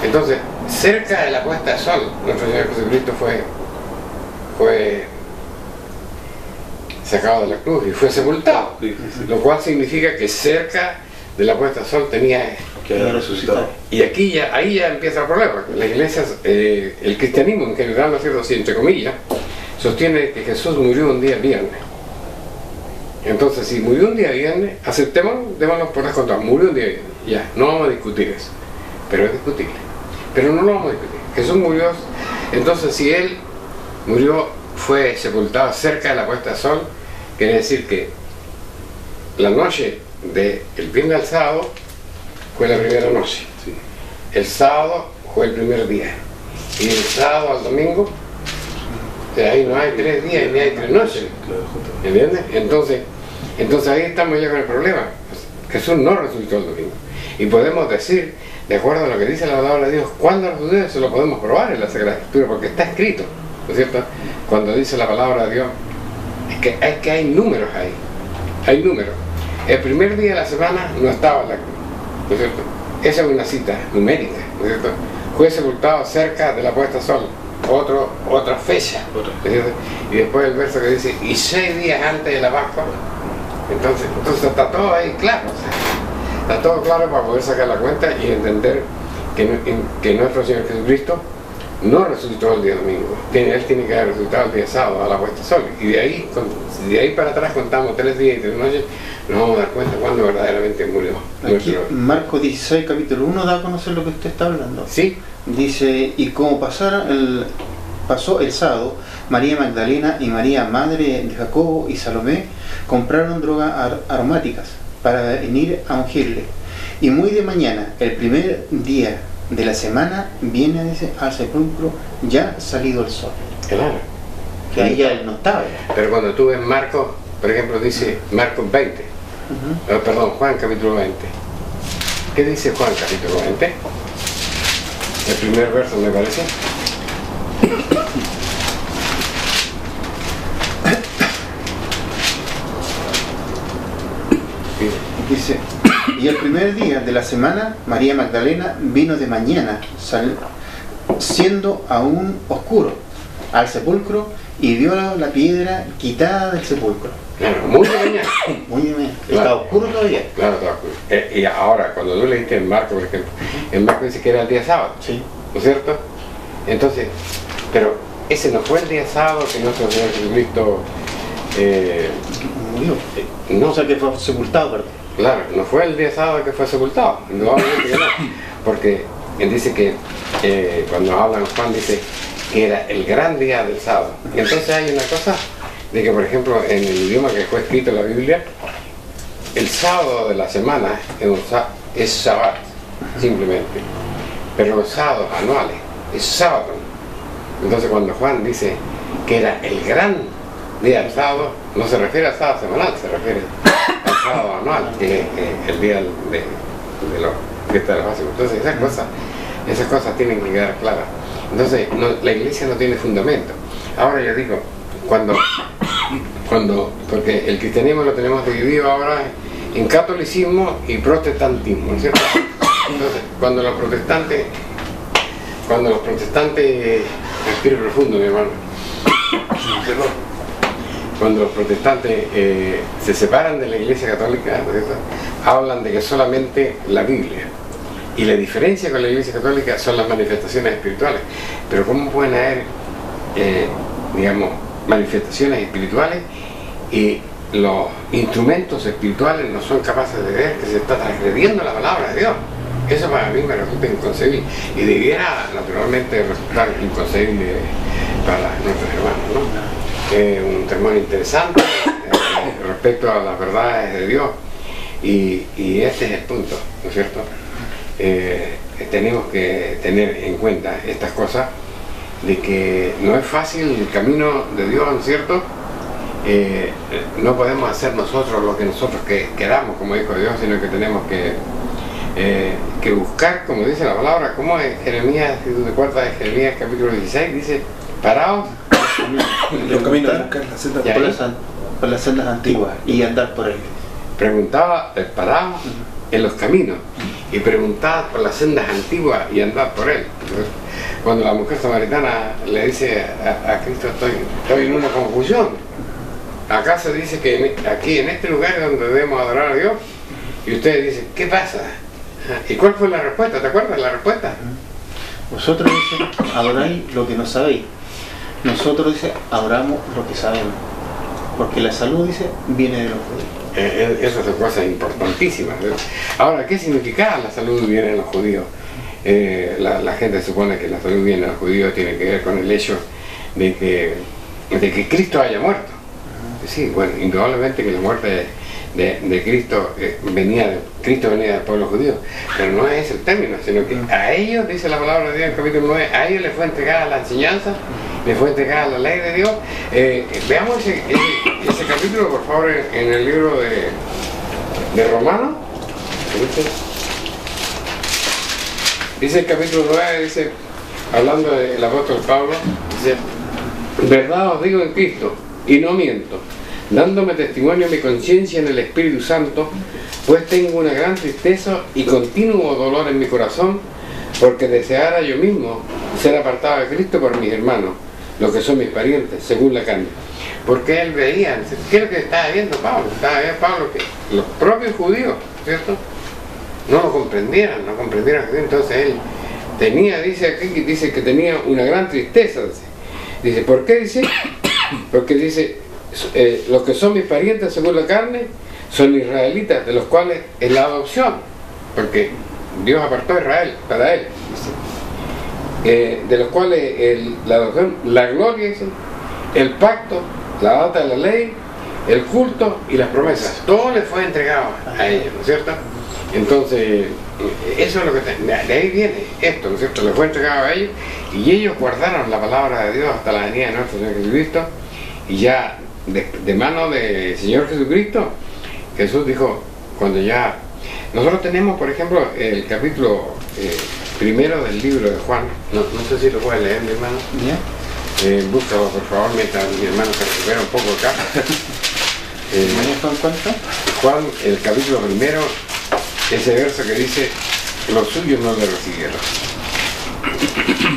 Entonces, cerca de la puesta de sol, nuestro Señor Jesucristo fue sacado de la cruz y fue sepultado, lo cual significa que cerca de la puesta de sol tenía que haya resucitado. Y ahí ya empieza el problema. La iglesia, el cristianismo en general, ¿no es cierto?, si entre comillas, sostiene que Jesús murió un día viernes. Entonces, si murió un día viernes, aceptémoslo, démoslo por descontado, murió un día viernes, ya, no vamos a discutir eso, pero es discutible, pero no lo vamos a discutir. Jesús murió, entonces si Él murió, fue sepultado cerca de la puesta de sol, quiere decir que la noche del viernes al sábado fue la primera noche, el sábado fue el primer día, y el sábado al domingo, ahí no hay 3 días ni hay 3 noches, ¿entiendes? Entonces ahí estamos ya con el problema. Jesús no resucitó el domingo, y podemos decir, de acuerdo a lo que dice la palabra de Dios, cuándo resucitó, eso lo podemos probar en la Sagrada Escritura, porque está escrito, ¿no es cierto? Cuando dice la palabra de Dios, es que hay números ahí, hay números. El primer día de la semana no estaba en la cruz, ¿no es cierto? Esa es una cita numérica, ¿no es cierto? Fue sepultado cerca de la puesta de sol, otra fecha, ¿no es cierto? Y después el verso que dice, y 6 días antes de la Pascua. Entonces está todo ahí claro, o sea, está todo claro para poder sacar la cuenta y entender que nuestro Señor Jesucristo no resucitó el día domingo. Él tiene que haber resucitado el día sábado a la puesta de sol. Y de ahí para atrás contamos 3 días y 3 noches, nos vamos a dar cuenta cuándo verdaderamente murió. Aquí Marcos 16, capítulo 1, da a conocer lo que usted está hablando. Sí. Dice, y como pasó el sábado, María Magdalena y María, madre de Jacobo y Salomé, compraron drogas aromáticas para venir a ungirle. Y muy de mañana, el primer día de la semana, viene al sepulcro ya salido el sol. Claro. Que ahí ya él no estaba. Pero cuando tú ves Marcos, por ejemplo, dice Marcos 20, perdón, Juan capítulo 20. ¿Qué dice Juan capítulo 20? El primer verso, me parece. Dice, y el primer día de la semana, María Magdalena vino de mañana, siendo aún oscuro, al sepulcro, y vio la piedra quitada del sepulcro. Claro, muy de mañana. Muy de mañana. Claro. Está oscuro todavía. Claro, está oscuro. Y ahora, cuando tú leíste en Marcos, por ejemplo, en Marcos dice que era el día sábado, Sí. ¿no es cierto? Entonces, pero ese no fue el día sábado que nuestro Señor Jesucristo Murió. no. O sea que fue sepultado, perdón. Claro, no fue el día sábado que fue sepultado, indudablemente que no, porque él dice que cuando hablan Juan dice que era el gran día del sábado. Y entonces hay una cosa de que, por ejemplo, en el idioma que fue escrito en la Biblia, el sábado de la semana es Shabbat, simplemente, pero los sábados anuales es sábado. Entonces cuando Juan dice que era el gran día del sábado, no se refiere al sábado semanal, se refiere al sábado anual, que es el día de los fiestas de la Pascua. Entonces esas cosas tienen que quedar claras. Entonces la iglesia no tiene fundamento. Ahora yo digo, porque el cristianismo lo tenemos dividido ahora en catolicismo y protestantismo, ¿no es cierto? Entonces cuando los protestantes, respire profundo, mi hermano, cuando los protestantes se separan de la iglesia católica, ¿no es cierto?, hablan de que solamente la Biblia, y la diferencia con la iglesia católica son las manifestaciones espirituales. Pero ¿cómo pueden haber manifestaciones espirituales y los instrumentos espirituales no son capaces de ver que se está transgrediendo la palabra de Dios? Eso para mí me resulta inconcebible, y debiera naturalmente resultar inconcebible para nuestros hermanos, ¿no? Un testimonio interesante respecto a las verdades de Dios, y este es el punto, ¿no es cierto? Tenemos que tener en cuenta estas cosas, de que no es fácil el camino de Dios, ¿no es cierto? No podemos hacer nosotros lo que nosotros queramos, como dijo Dios, sino que tenemos que buscar, como dice la palabra, como en Jeremías, de Jeremías capítulo 16, dice, paraos Los caminos de buscar las sendas por las sendas antiguas y andar por él. Preguntaba, paraba en los caminos y preguntaba por las sendas antiguas y andar por él. Cuando la mujer samaritana le dice a Cristo, estoy en una confusión. ¿Acaso dice que aquí en este lugar es donde debemos adorar a Dios? Y ustedes dicen, ¿qué pasa? ¿Y cuál fue la respuesta? ¿Te acuerdas la respuesta? Vosotros, dice, adoráis lo que no sabéis. Nosotros, dice, adoramos lo que sabemos. Porque la salud, dice, viene de los judíos. Esas son cosas importantísimas. Ahora, ¿qué significa la salud viene de los judíos? La gente supone que la salud viene de los judíos tiene que ver con el hecho de que Cristo haya muerto. Sí, bueno, indudablemente que la muerte de Cristo Cristo venía del pueblo judío, pero no es el término, sino que a ellos, dice la palabra de Dios en el capítulo 9, a ellos les fue entregada la enseñanza, les fue entregada la ley de Dios. Veamos ese capítulo, por favor, en el libro de Romanos. Dice el capítulo 9, dice, hablando del apóstol Pablo, dice, verdad os digo en Cristo, y no miento, dándome testimonio a mi conciencia en el Espíritu Santo, pues tengo una gran tristeza y continuo dolor en mi corazón, porque deseara yo mismo ser apartado de Cristo por mis hermanos, los que son mis parientes, según la carne. Porque él veía, ¿qué es lo que estaba viendo Pablo? Estaba viendo Pablo que los propios judíos, ¿cierto?, no lo comprendieran, entonces él tenía, dice aquí, dice que tenía una gran tristeza. Dice, ¿por qué dice? Porque dice, los que son mis parientes según la carne son israelitas, de los cuales es la adopción, porque Dios apartó a Israel para él, dice, de los cuales la adopción, la gloria, dice, el pacto, la data de la ley, el culto y las promesas, todo le fue entregado a ellos, ¿no es cierto? Entonces, eso es lo que de ahí viene esto, ¿no es cierto? Le fue entregado a ellos y ellos guardaron la palabra de Dios hasta la venida de nuestro Señor Jesucristo. Y ya de mano del Señor Jesucristo, Jesús dijo, cuando ya... Nosotros tenemos, por ejemplo, el capítulo primero del libro de Juan. No sé si lo puede leer, mi hermano. Búscalo, por favor, mientras mi hermano se recupera un poco acá. ¿Juan cuánto? Juan, el capítulo primero, ese verso que dice, los suyos no le recibieron.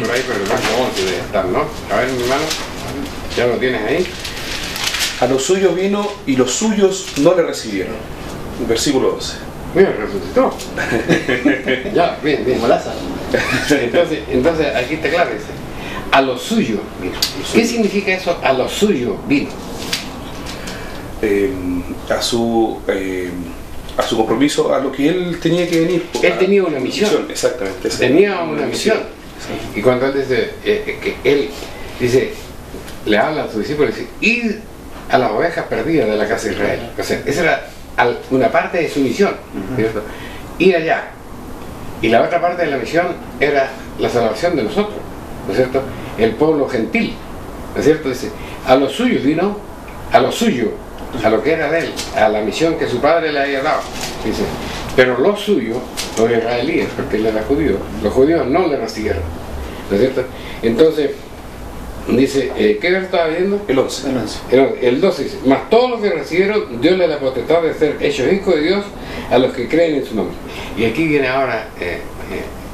Por ahí por el verso 11 debe estar, ¿no? A ver, mi hermano, ¿ya lo tienes ahí? A los suyos vino y los suyos no le recibieron. Versículo 12. Mira, resucitó. Ya, bien. Como Lázaro. Entonces, aquí está claro, dice, a los suyos vino. ¿Qué significa eso, a los suyos vino? A su compromiso, a lo que él tenía que venir. Él tenía una misión. Exactamente. Tenía una misión. Y cuando él dice, que él dice, le habla a sus discípulos, dice, id a las ovejas perdidas de la casa de Israel. O sea, esa era una parte de su misión, ¿cierto? Ir allá. Y la otra parte de la misión era la salvación de nosotros, ¿no es cierto? El pueblo gentil, ¿no es cierto? Dice, a los suyos vino, a lo suyo, a lo que era de él, a la misión que su padre le había dado. Dice, pero los suyos, los israelíes, porque él era judío, los judíos no le recibieron, ¿no es cierto? Entonces, dice, ¿qué verso estaba viendo? El 11. El 12 dice, mas todos los que recibieron, Dios les da la potestad de ser hechos hijos de Dios a los que creen en su nombre. Y aquí viene ahora,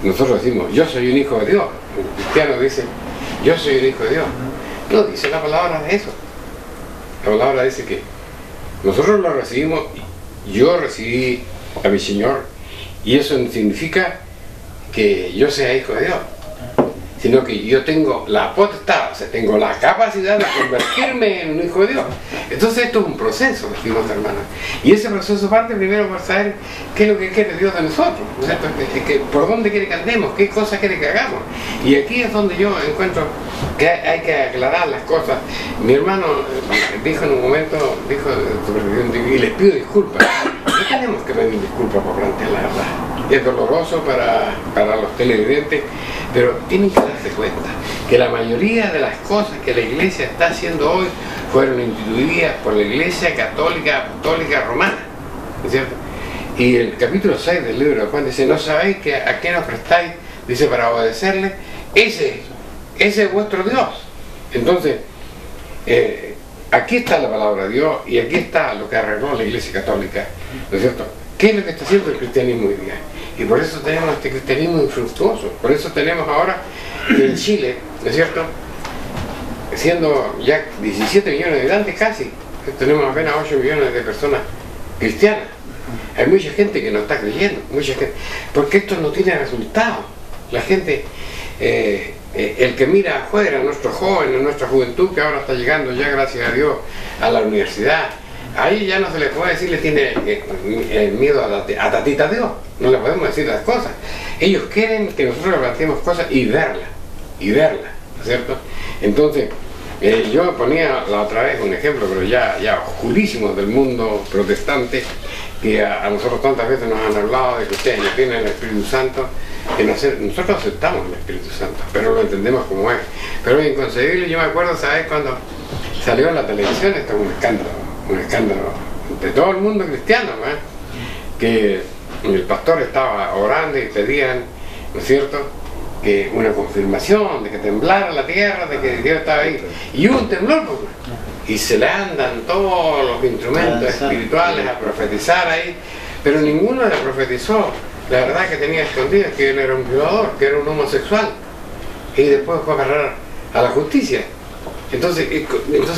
nosotros decimos, yo soy un hijo de Dios. El cristiano dice, yo soy un hijo de Dios. No dice la palabra de eso. La palabra dice que nosotros lo recibimos, yo recibí a mi Señor, y eso no significa que yo sea hijo de Dios, sino que yo tengo la potestad, o sea, tengo la capacidad de convertirme en un hijo de Dios. Entonces esto es un proceso, estimados hermanos, y ese proceso parte primero por saber qué es lo que quiere Dios de nosotros, ¿no es cierto? Por dónde quiere que andemos, qué cosas quiere que hagamos. Y aquí es donde yo encuentro que hay que aclarar las cosas. Mi hermano dijo en un momento, y les pido disculpas. No tenemos que pedir disculpas por plantear la verdad. Es doloroso para los televidentes, pero tienen que darse cuenta que la mayoría de las cosas que la Iglesia está haciendo hoy fueron instituidas por la Iglesia Católica Apostólica Romana, ¿no es cierto? Y el capítulo 6 del libro de Juan dice, ¿no sabéis que a qué nos prestáis? Dice, para obedecerle, ese es vuestro Dios. Entonces, aquí está la palabra de Dios y aquí está lo que arregló la Iglesia Católica, ¿no es cierto? ¿Qué es lo que está haciendo el cristianismo hoy día? Y por eso tenemos este cristianismo infructuoso, por eso tenemos ahora que en Chile, ¿no es cierto?, siendo ya 17 millones de habitantes casi, tenemos apenas 8 millones de personas cristianas. Hay mucha gente que no está creyendo, mucha gente, porque esto no tiene resultado. La gente, el que mira afuera, nuestros jóvenes, nuestra juventud que ahora está llegando ya, gracias a Dios, a la universidad, ahí ya no se le puede decir, le tiene miedo a tatita Dios, no le podemos decir las cosas. Ellos quieren que nosotros le planteemos cosas y verlas, ¿no es cierto? Entonces, yo ponía la otra vez un ejemplo, pero ya oscurísimo del mundo protestante, que a nosotros tantas veces nos han hablado de que ustedes no tienen el Espíritu Santo, que nosotros aceptamos el Espíritu Santo, pero lo entendemos como es. Pero es inconcebible. Yo me acuerdo, ¿sabes? Cuando salió en la televisión, esto es un escándalo de todo el mundo cristiano, ¿no? Que el pastor estaba orando y pedían, ¿no es cierto?, que una confirmación de que temblara la tierra, de que Dios estaba ahí, y hubo un temblor, pues, y se le andan todos los instrumentos espirituales a profetizar ahí, pero ninguno le profetizó la verdad que tenía escondida, que él era un violador, que era un homosexual, y después fue a agarrar a la justicia. Entonces,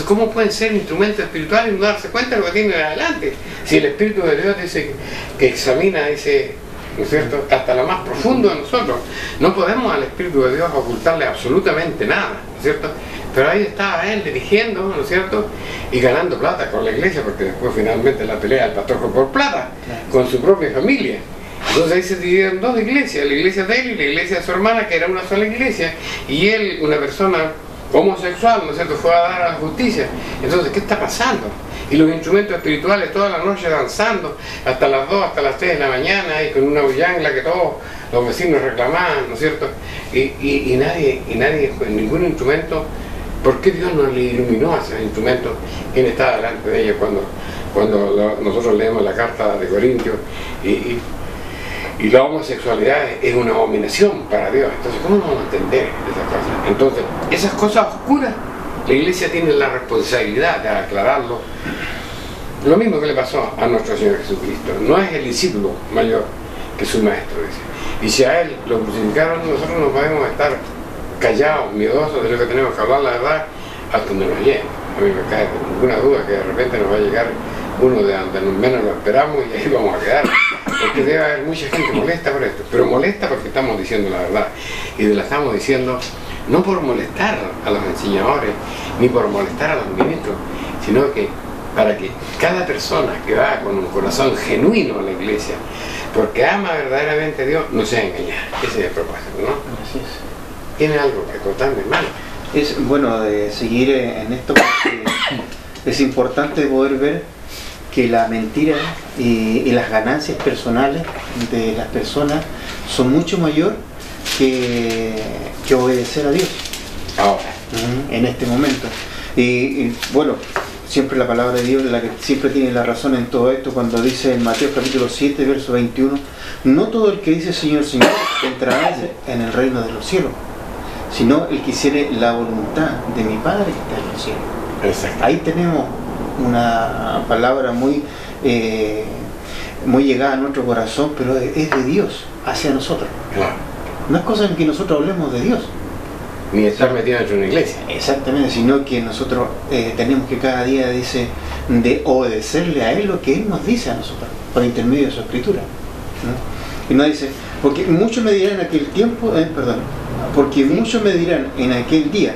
¿cómo pueden ser instrumentos espirituales y no darse cuenta de lo que tienen adelante? Si el Espíritu de Dios dice que examina ese, ¿no es cierto?, hasta lo más profundo de nosotros. No podemos al Espíritu de Dios ocultarle absolutamente nada, ¿no es cierto? Pero ahí estaba él dirigiendo, ¿no es cierto?, y ganando plata con la iglesia, porque después finalmente la pelea del pastor fue por plata, con su propia familia. Entonces ahí se dividieron dos iglesias, la iglesia de él y la iglesia de su hermana, que era una sola iglesia, y él, una persona homosexual, ¿no es cierto?, fue a dar a la justicia. Entonces, ¿qué está pasando? Y los instrumentos espirituales toda la noche danzando, hasta las 2, hasta las 3 de la mañana, y con una bullangla que todos los vecinos reclamaban, ¿no es cierto? Y nadie, ningún instrumento. ¿Por qué Dios no le iluminó a esos instrumentos? ¿Quién está delante de ellos cuando nosotros leemos la carta de Corintios? Y la homosexualidad es una abominación para Dios. Entonces, ¿cómo vamos a entender esas cosas? Entonces, esas cosas oscuras, la iglesia tiene la responsabilidad de aclararlo. Lo mismo que le pasó a nuestro Señor Jesucristo. No es el discípulo mayor que su maestro, dice. Y si a él lo crucificaron, nosotros no podemos estar callados, miedosos de lo que tenemos que hablar, la verdad, hasta donde nos llegue. A mí me cae ninguna duda que de repente nos va a llegar uno de donde menos lo esperamos y ahí vamos a quedar. Porque debe haber mucha gente molesta por esto, pero molesta porque estamos diciendo la verdad. Y la estamos diciendo no por molestar a los enseñadores, ni por molestar a los ministros, sino que para que cada persona que va con un corazón genuino a la iglesia, porque ama verdaderamente a Dios, no sea engañada. Ese es el propósito, ¿no? Así es. ¿Tiene algo que contarme, hermano? Es bueno de seguir en esto, porque es importante poder ver que la mentira y las ganancias personales de las personas son mucho mayor que obedecer a Dios ahora, en este momento. Y bueno, siempre la palabra de Dios es la que siempre tiene la razón en todo esto, cuando dice en Mateo capítulo 7, verso 21, no todo el que dice Señor, Señor entrará en el reino de los cielos, sino el que hiciere la voluntad de mi Padre que está en los cielos. exacto. Ahí tenemos una palabra muy llegada a nuestro corazón, pero es de Dios hacia nosotros. Claro. No es cosa en que nosotros hablemos de Dios, Ni estar metido dentro de una iglesia. exactamente, sino que nosotros tenemos que cada día, dice, de obedecerle a Él lo que Él nos dice a nosotros, por intermedio de su escritura, ¿no? Y no dice, porque muchos me dirán en aquel tiempo, porque muchos me dirán en aquel día,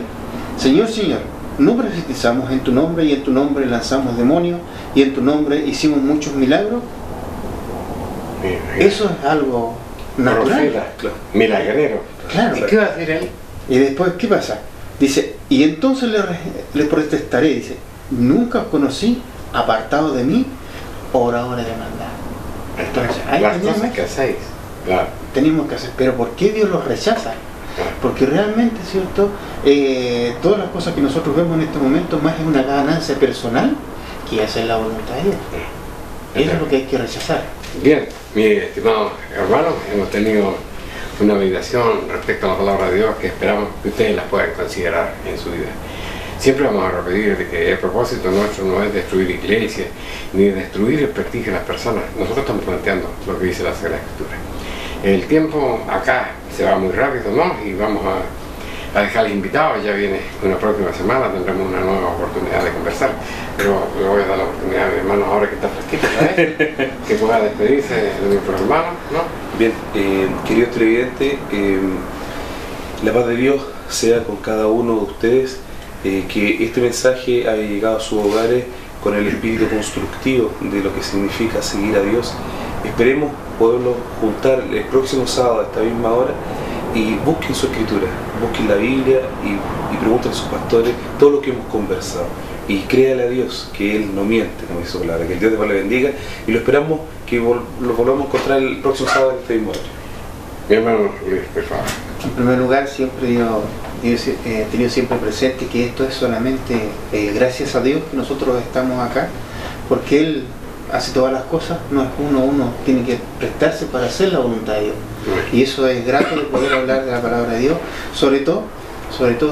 Señor, Señor, ¿no profetizamos en tu nombre y en tu nombre lanzamos demonios y en tu nombre hicimos muchos milagros? Eso es algo natural. Profeta, milagrero. Claro. ¿Y qué va a decir él? Y después, ¿qué pasa? Dice, y entonces le protestaré, dice, nunca os conocí, apartado de mí, oradores de maldad. Entonces, ahí las cosas que hacéis. Claro. tenemos que hacer. Pero ¿por qué Dios los rechaza? Porque realmente, ¿cierto? Todas las cosas que nosotros vemos en este momento más es una ganancia personal que hacer la voluntad de Dios. Eso es lo que hay que rechazar. Bien, mi estimado hermano, hemos tenido una meditación respecto a la palabra de Dios que esperamos que ustedes la puedan considerar en su vida. Siempre vamos a repetir de que el propósito nuestro no es destruir iglesias, ni destruir el prestigio de las personas. Nosotros estamos planteando lo que dice la Sagrada Escritura. El tiempo acá se va muy rápido, ¿no? Y vamos a dejarles invitados. Ya viene una próxima semana, tendremos una nueva oportunidad de conversar, pero le voy a dar la oportunidad a mi hermano ahora que está fresquito, ¿sabes? Que pueda despedirse de nuestro hermano, ¿no? Bien, queridos televidentes, la paz de Dios sea con cada uno de ustedes, que este mensaje haya llegado a sus hogares con el espíritu constructivo de lo que significa seguir a Dios. Esperemos poderlo juntar el próximo sábado a esta misma hora y busquen su escritura, busquen la Biblia y pregunten a sus pastores todo lo que hemos conversado. Y créale a Dios que Él no miente, como dice su palabra, que el Dios de paz le bendiga, y lo esperamos que lo volvamos a encontrar el próximo sábado en este mismo horario. Mi hermano Luis, por favor. En primer lugar, siempre yo he tenido siempre presente que esto es solamente gracias a Dios que nosotros estamos acá, porque Él hace todas las cosas, no es uno tiene que prestarse para hacer la voluntad de Dios. Y eso es grato de poder hablar de la palabra de Dios, sobre todo,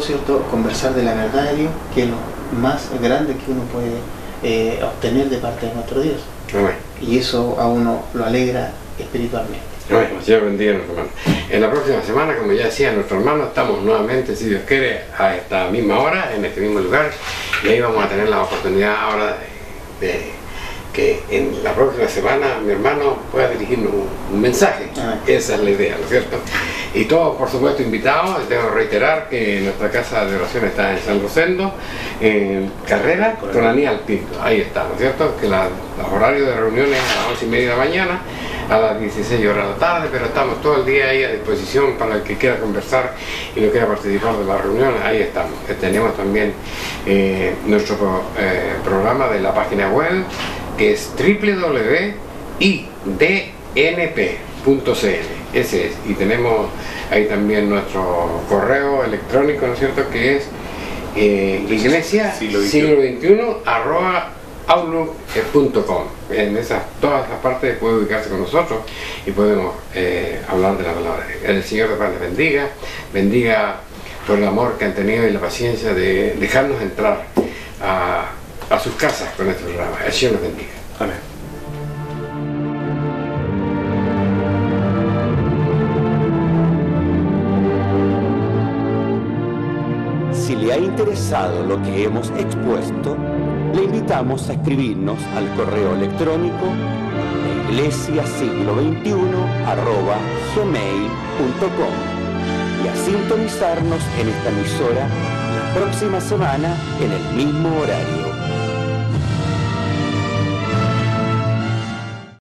¿cierto?, conversar de la verdad de Dios, que es lo más grande que uno puede obtener de parte de nuestro Dios. Amén. Y eso a uno lo alegra espiritualmente. Bueno, Señor bendiga a nuestro hermano. En la próxima semana, como ya decía nuestro hermano, estamos nuevamente, si Dios quiere, a esta misma hora, en este mismo lugar, y ahí vamos a tener la oportunidad ahora de que en la próxima semana mi hermano pueda dirigirnos un mensaje. Esa es la idea, ¿no es cierto? Y todos, por supuesto, invitados. Tengo que reiterar que nuestra casa de oración está en San Rosendo, en Carrera, con Aníbal Pinto. Ahí está, ¿no es cierto? Que los horarios de reuniones a las 11:30 de la mañana, a las 16 horas de la tarde, pero estamos todo el día ahí a disposición para el que quiera conversar y no quiera participar de las reuniones. Ahí estamos. Tenemos también nuestro programa de la página web, que es www.idnp.cl. Ese es. Y tenemos ahí también nuestro correo electrónico, ¿no es cierto?, que es iglesia siglo XXI @outlook.com. En todas las partes puede ubicarse con nosotros y podemos hablar de la palabra. El Señor de paz les bendiga por el amor que han tenido y la paciencia de dejarnos entrar a sus casas con este programa. El Señor les bendiga. Amén. Si le ha interesado lo que hemos expuesto, le invitamos a escribirnos al correo electrónico iglesiasiglo21@gmail.com y a sintonizarnos en esta emisora la próxima semana en el mismo horario.